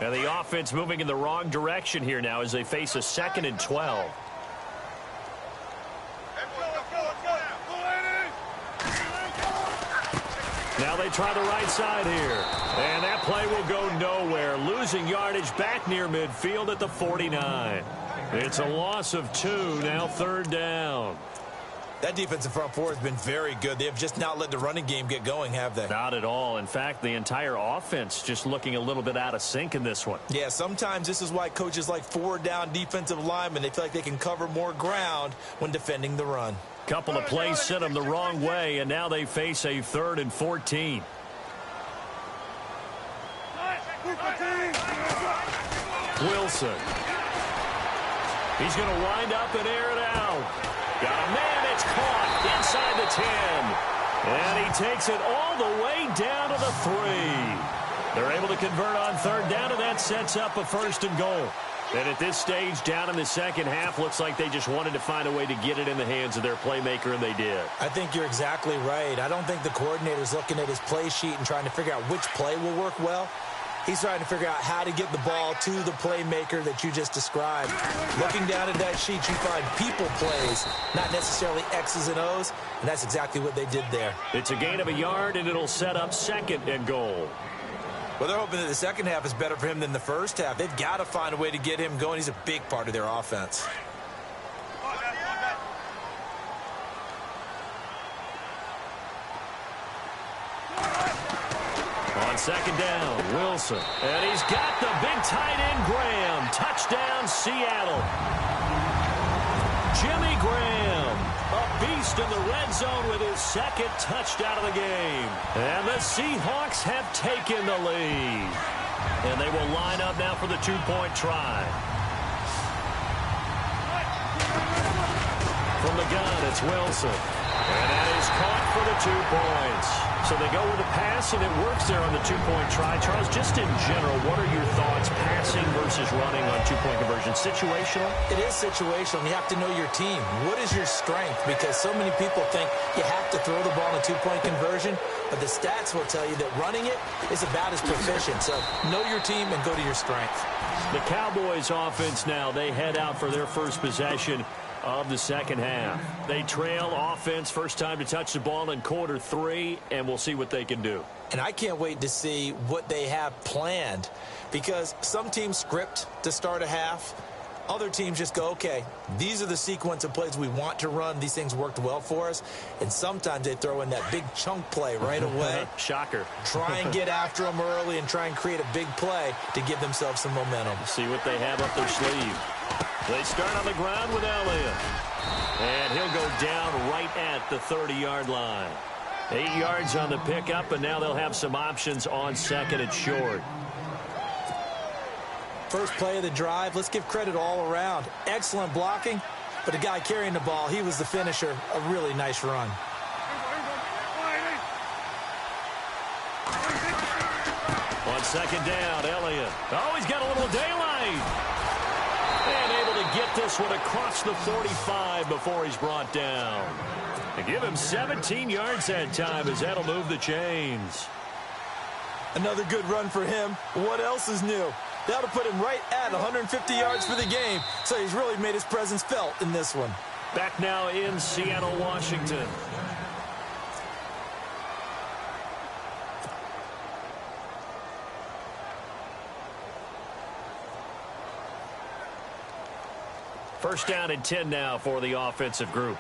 And the offense moving in the wrong direction here now as they face a 2nd and 12. Now they try the right side here. And that play will go nowhere. Losing yardage back near midfield at the 49. It's a loss of 2, now 3rd down. That defensive front four has been very good. They have just not let the running game get going, have they? Not at all. In fact, the entire offense just looking a little bit out of sync in this one. Yeah, sometimes this is why coaches like forward-down defensive linemen, they feel like they can cover more ground when defending the run. Couple of plays sent them the wrong way, and now they face a 3rd and 14. Wilson. He's going to wind up and air it out. Got a man. It's caught inside the 10. And he takes it all the way down to the 3. They're able to convert on 3rd down, and that sets up a 1st and goal. And at this stage, down in the second half, looks like they just wanted to find a way to get it in the hands of their playmaker, and they did. I think you're exactly right. I don't think the coordinator's looking at his play sheet and trying to figure out which play will work well. He's trying to figure out how to get the ball to the playmaker that you just described. Looking down at that sheet, you find people plays, not necessarily X's and O's, and that's exactly what they did there. It's a gain of a yard, and it'll set up 2nd and goal. Well, they're hoping that the second half is better for him than the first half. They've got to find a way to get him going. He's a big part of their offense. On 2nd down, Wilson. And he's got the big tight end, Graham. Touchdown, Seattle. Jimmy Graham, a beast in the red zone with his 2nd touchdown of the game. And the Seahawks have taken the lead. And they will line up now for the 2-point try. From the gun, it's Wilson. And that is caught for the 2 points. So they go with a pass, and it works there on the 2-point try. Charles, just in general, what are your thoughts, passing versus running on 2-point conversion? Situational? It is situational. You have to know your team. What is your strength? Because so many people think you have to throw the ball in a 2-point conversion, but the stats will tell you that running it is about as proficient. So know your team and go to your strength. The Cowboys offense now, they head out for their first possession of the second half. They trail offense, first time to touch the ball in quarter 3, and we'll see what they can do. And I can't wait to see what they have planned, because some teams script to start a half. Other teams just go, okay, these are the sequence of plays we want to run. These things worked well for us. And sometimes they throw in that big chunk play right away. Shocker. Try and get after them early and try and create a big play to give themselves some momentum. See what they have up their sleeve. They start on the ground with Elliott. And he'll go down right at the 30-yard line. 8 yards on the pickup, and now they'll have some options on 2nd and short. First play of the drive, let's give credit all around. Excellent blocking, but the guy carrying the ball, he was the finisher. A really nice run. On 2nd down, Elliott. Oh, he's got a little daylight. And able to get this one across the 45 before he's brought down. To give him 17 yards that time, as that'll move the chains. Another good run for him. What else is new? That'll put him right at 150 yards for the game. So he's really made his presence felt in this one. Back now in Seattle, Washington. First down and 10 now for the offensive group.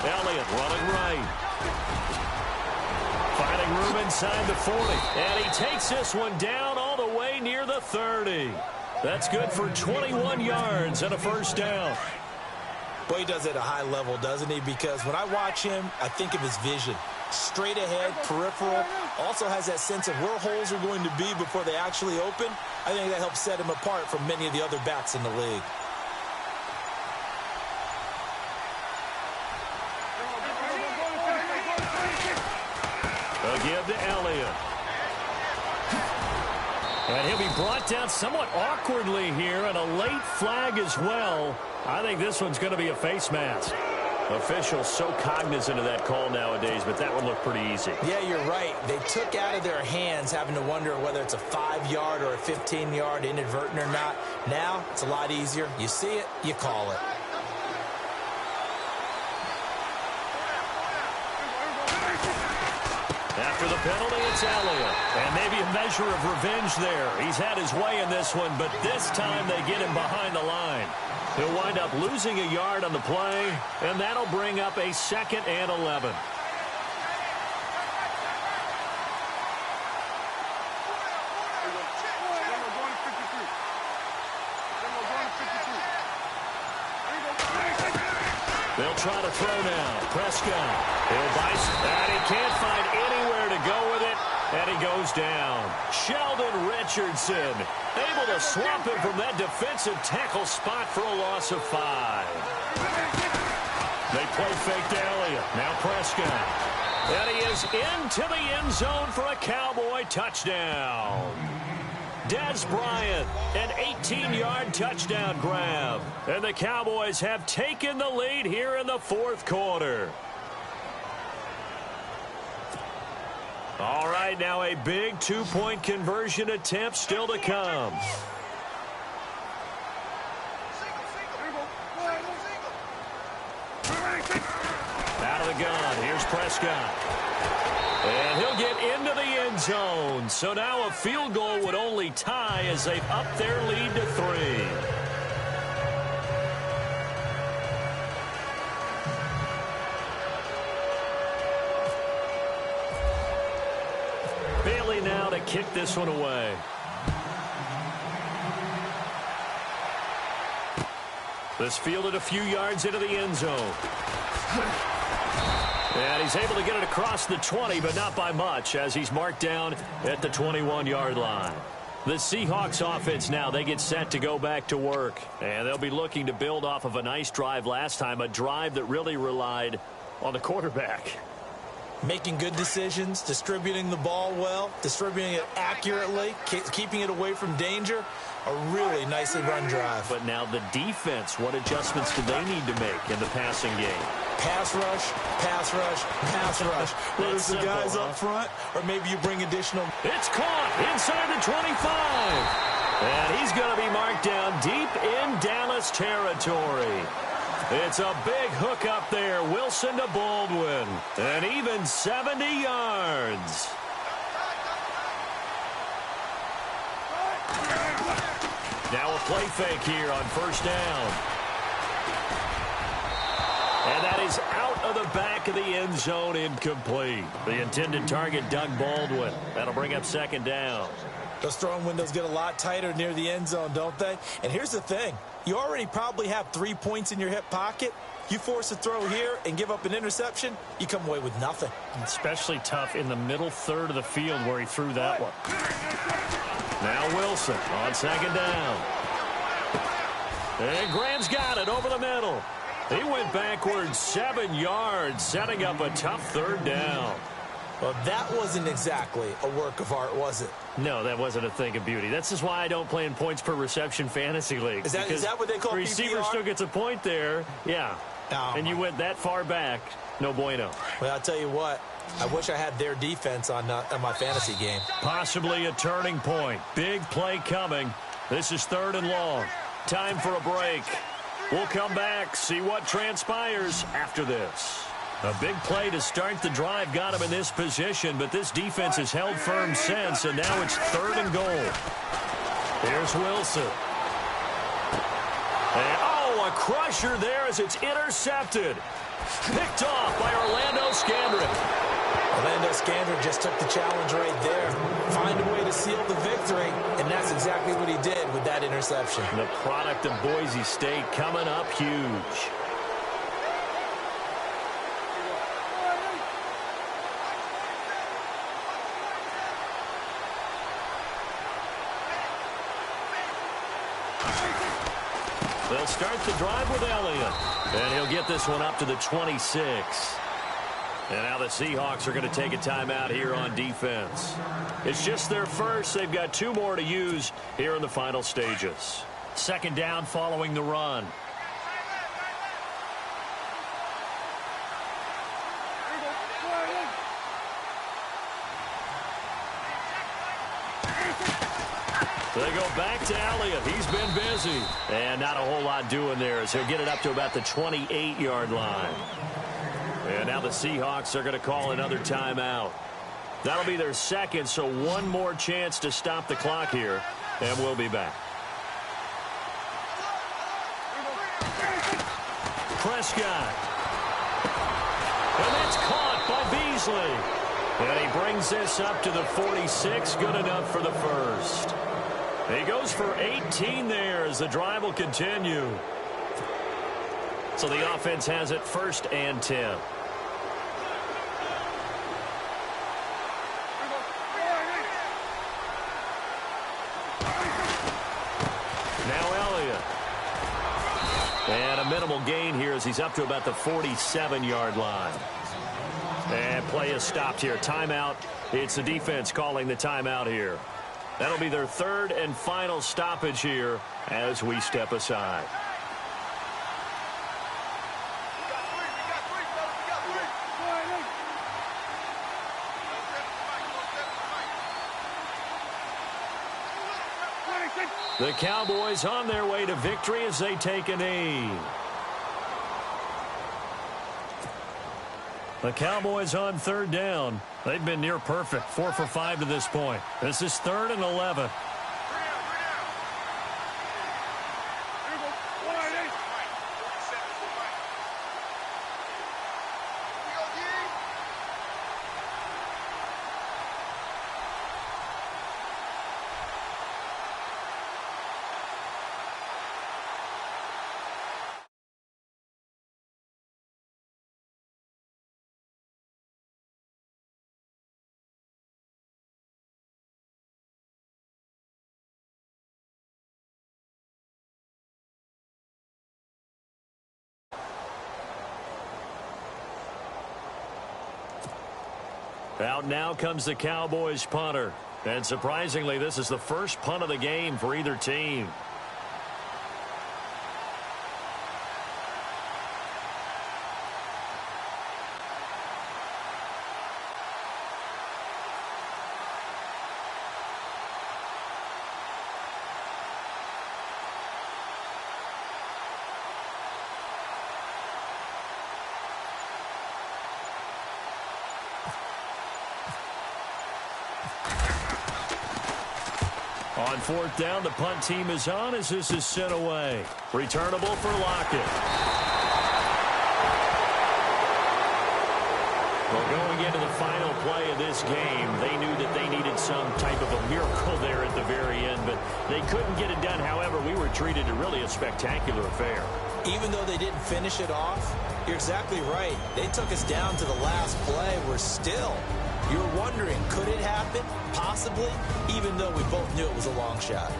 Elliott running right. Finding room inside the 40. And he takes this one down all the way near the 30. That's good for 21 yards and a first down. Boy, he does it at a high level, doesn't he? Because when I watch him, I think of his vision. Straight ahead, peripheral. Also has that sense of where holes are going to be before they actually open. I think that helps set him apart from many of the other backs in the league. A give to Elliott. And he'll be brought down somewhat awkwardly here, and a late flag as well. I think this one's going to be a face mask. Officials so cognizant of that call nowadays, but that would look pretty easy. Yeah, you're right. They took out of their hands having to wonder whether it's a 5-yard or a 15-yard inadvertent or not. Now, it's a lot easier. You see it, you call it. After the penalty, it's Elliott. And maybe a measure of revenge there. He's had his way in this one, but this time they get him behind the line. He'll wind up losing a yard on the play, and that'll bring up a 2nd and 11. They'll try to throw now. Prescott. He'll bice, and he can't find anywhere to go with it, and he goes down. Sheldon Richardson able to swamp him from that defensive tackle spot for a loss of 5. They play fake to Elliott. Now Prescott. And he is into the end zone for a Cowboy touchdown. Dez Bryant, an 18-yard touchdown grab. And the Cowboys have taken the lead here in the fourth quarter. All right, now a big two-point conversion attempt still to come. Out of the gun, here's Prescott. And he'll get into the end zone. So now a field goal would only tie as they've upped their lead to 3. Bailey now to kick this one away. This fielded a few yards into the end zone. And he's able to get it across the 20, but not by much, as he's marked down at the 21-yard line. The Seahawks offense now, they get set to go back to work. And they'll be looking to build off of a nice drive last time, a drive that really relied on the quarterback. Making good decisions, distributing the ball well, distributing it accurately, keeping it away from danger. A really nicely run drive. But now the defense, what adjustments do they need to make in the passing game? Pass rush, pass rush, pass rush. Whether it's the guys up front or maybe you bring additional. It's caught inside the 25. And he's going to be marked down deep in Dallas territory. It's a big hook up there. Wilson to Baldwin. And even 70 yards. Now a play fake here on first down. And that is out of the back of the end zone, incomplete. The intended target, Doug Baldwin. That'll bring up second down. Those throwing windows get a lot tighter near the end zone, don't they? And here's the thing. You already probably have 3 points in your hip pocket. You force a throw here and give up an interception, you come away with nothing. Especially tough in the middle third of the field where he threw that one. Now Wilson on second down. And Graham's got it over the middle. He went backwards 7 yards, setting up a tough third down. Well, that wasn't exactly a work of art, was it? No, that wasn't a thing of beauty. That's just why I don't play in points per reception fantasy league. Is that what they call receiver PPR? still gets a point there. Yeah. Oh, and you went that far back. No bueno. Well, I'll tell you what. I wish I had their defense on my fantasy game. Possibly a turning point. Big play coming. This is 3rd and long. Time for a break. We'll come back, see what transpires after this. A big play to start the drive got him in this position, but this defense has held firm since, and now it's 3rd and goal. Here's Wilson. And, a crusher there as it's intercepted. Picked off by Orlando Scandrick. Orlando Scandrick just took the challenge right there. Find a way to seal the victory, and that's exactly what he did with that interception. The product of Boise State coming up huge. They'll start the drive with Elliott. And he'll get this one up to the 26. And now the Seahawks are going to take a timeout here on defense. It's just their first. They've got 2 more to use here in the final stages. Second down following the run. They go back to Elliott. He's been busy. And not a whole lot doing there as he'll get it up to about the 28-yard line. And now the Seahawks are going to call another timeout. That'll be their second, so 1 more chance to stop the clock here. And we'll be back. Prescott. And that's caught by Beasley. And he brings this up to the 46. Good enough for the first. He goes for 18 there as the drive will continue. So the offense has it 1st and 10. Now Elliott. And a minimal gain here as he's up to about the 47-yard line. And play is stopped here. Timeout. It's the defense calling the timeout here. That'll be their third and final stoppage here as we step aside. The Cowboys on their way to victory as they take a knee. The Cowboys on third down. They've been near perfect, 4 for 5 to this point. This is 3rd and 11. Out now comes the Cowboys punter. And surprisingly, this is the first punt of the game for either team. On 4th down, the punt team is on as this is sent away. Returnable for Lockett. Well, going into the final play of this game, they knew that they needed some type of a miracle there at the very end, but they couldn't get it done. However, we were treated to really a spectacular affair. Even though they didn't finish it off, you're exactly right. They took us down to the last play. We're still... You're wondering, could it happen? Possibly, even though we both knew it was a long shot.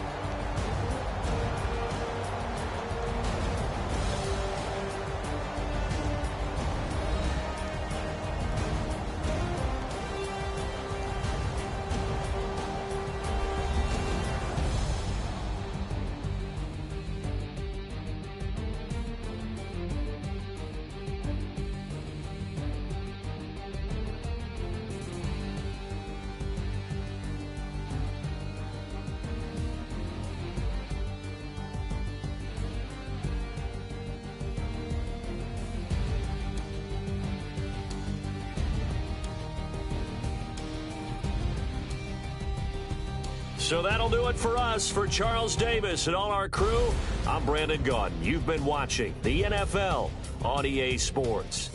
So that'll do it for us. For Charles Davis and all our crew, I'm Brandon Gaudin. You've been watching the NFL on EA Sports.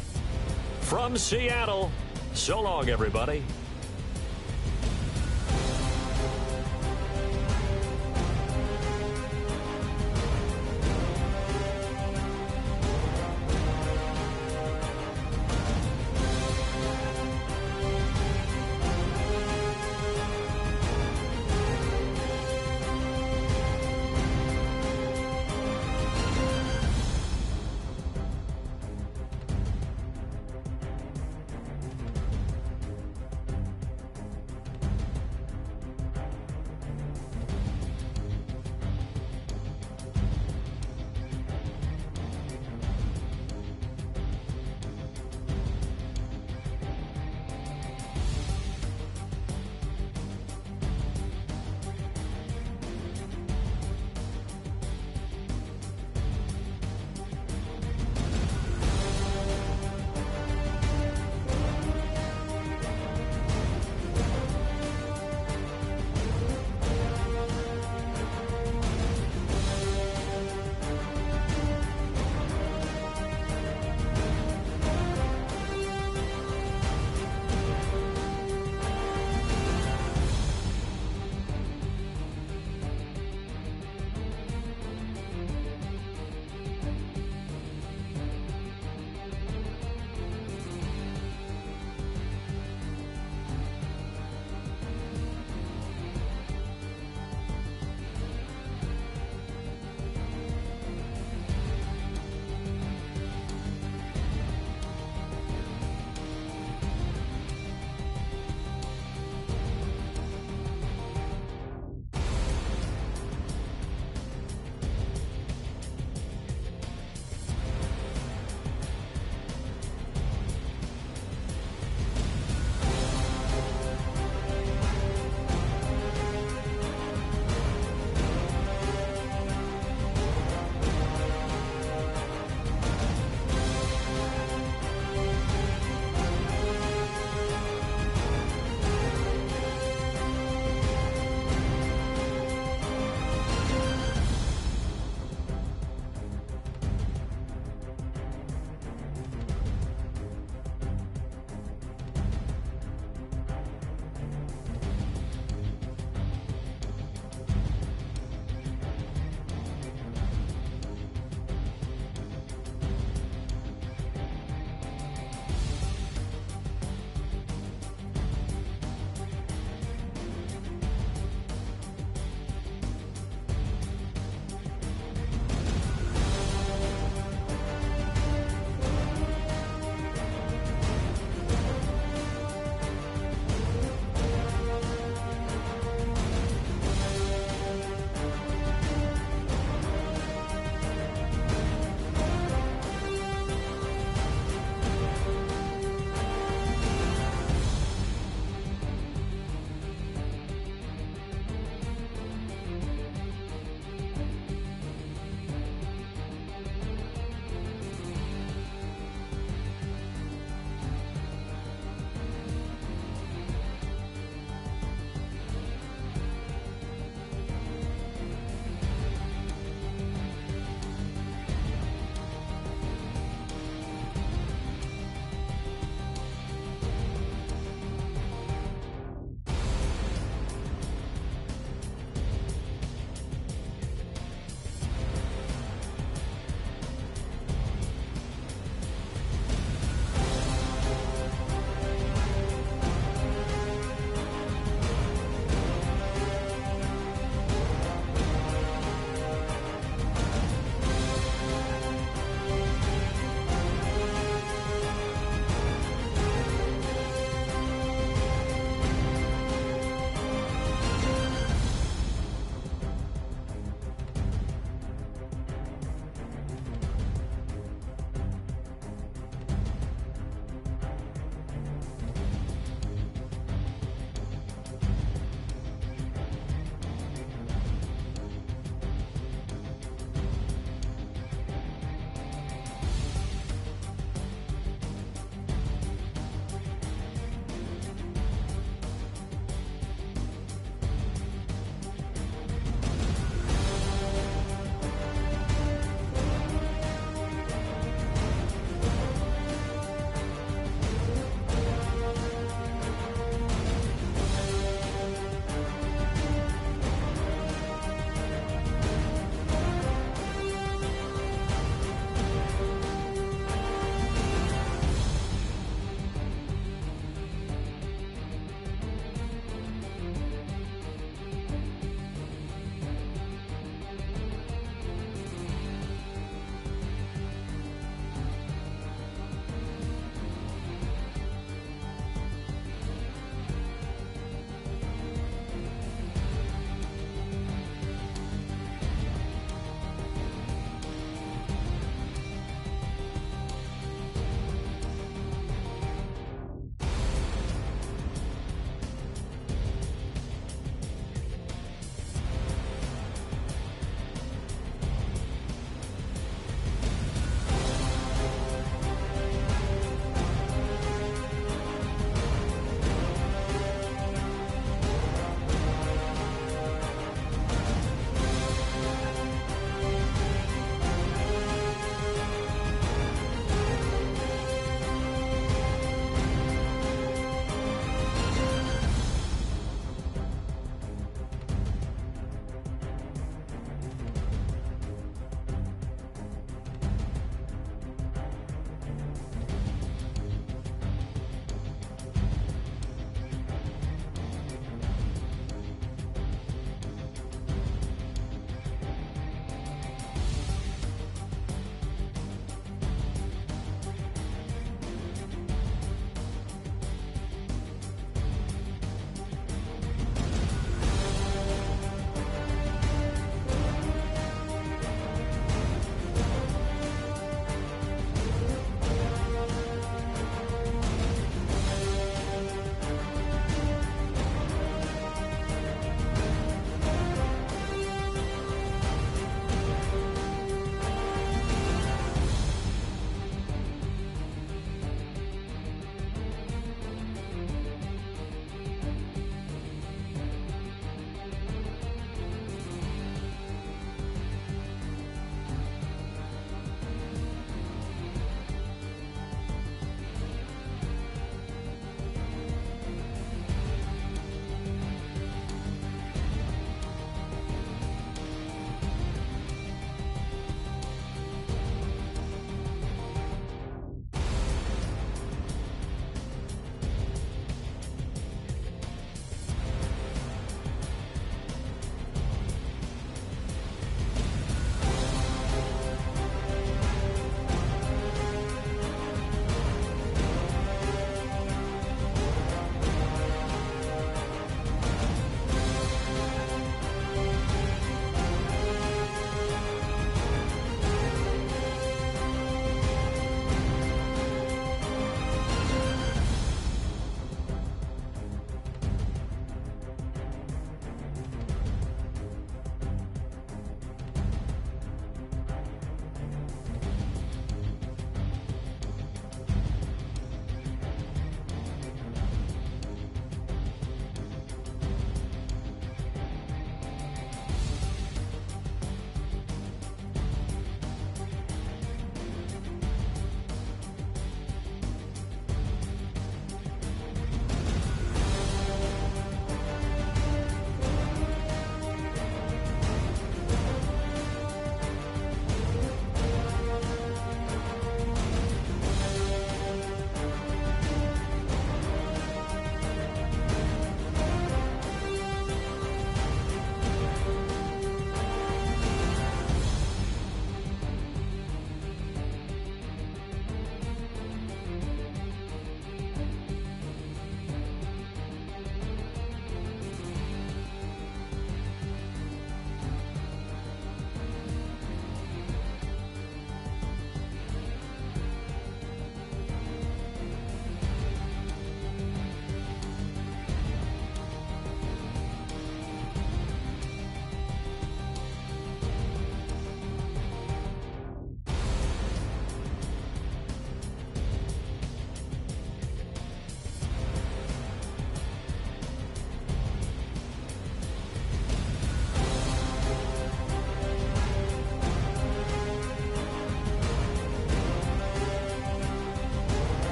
From Seattle, so long, everybody.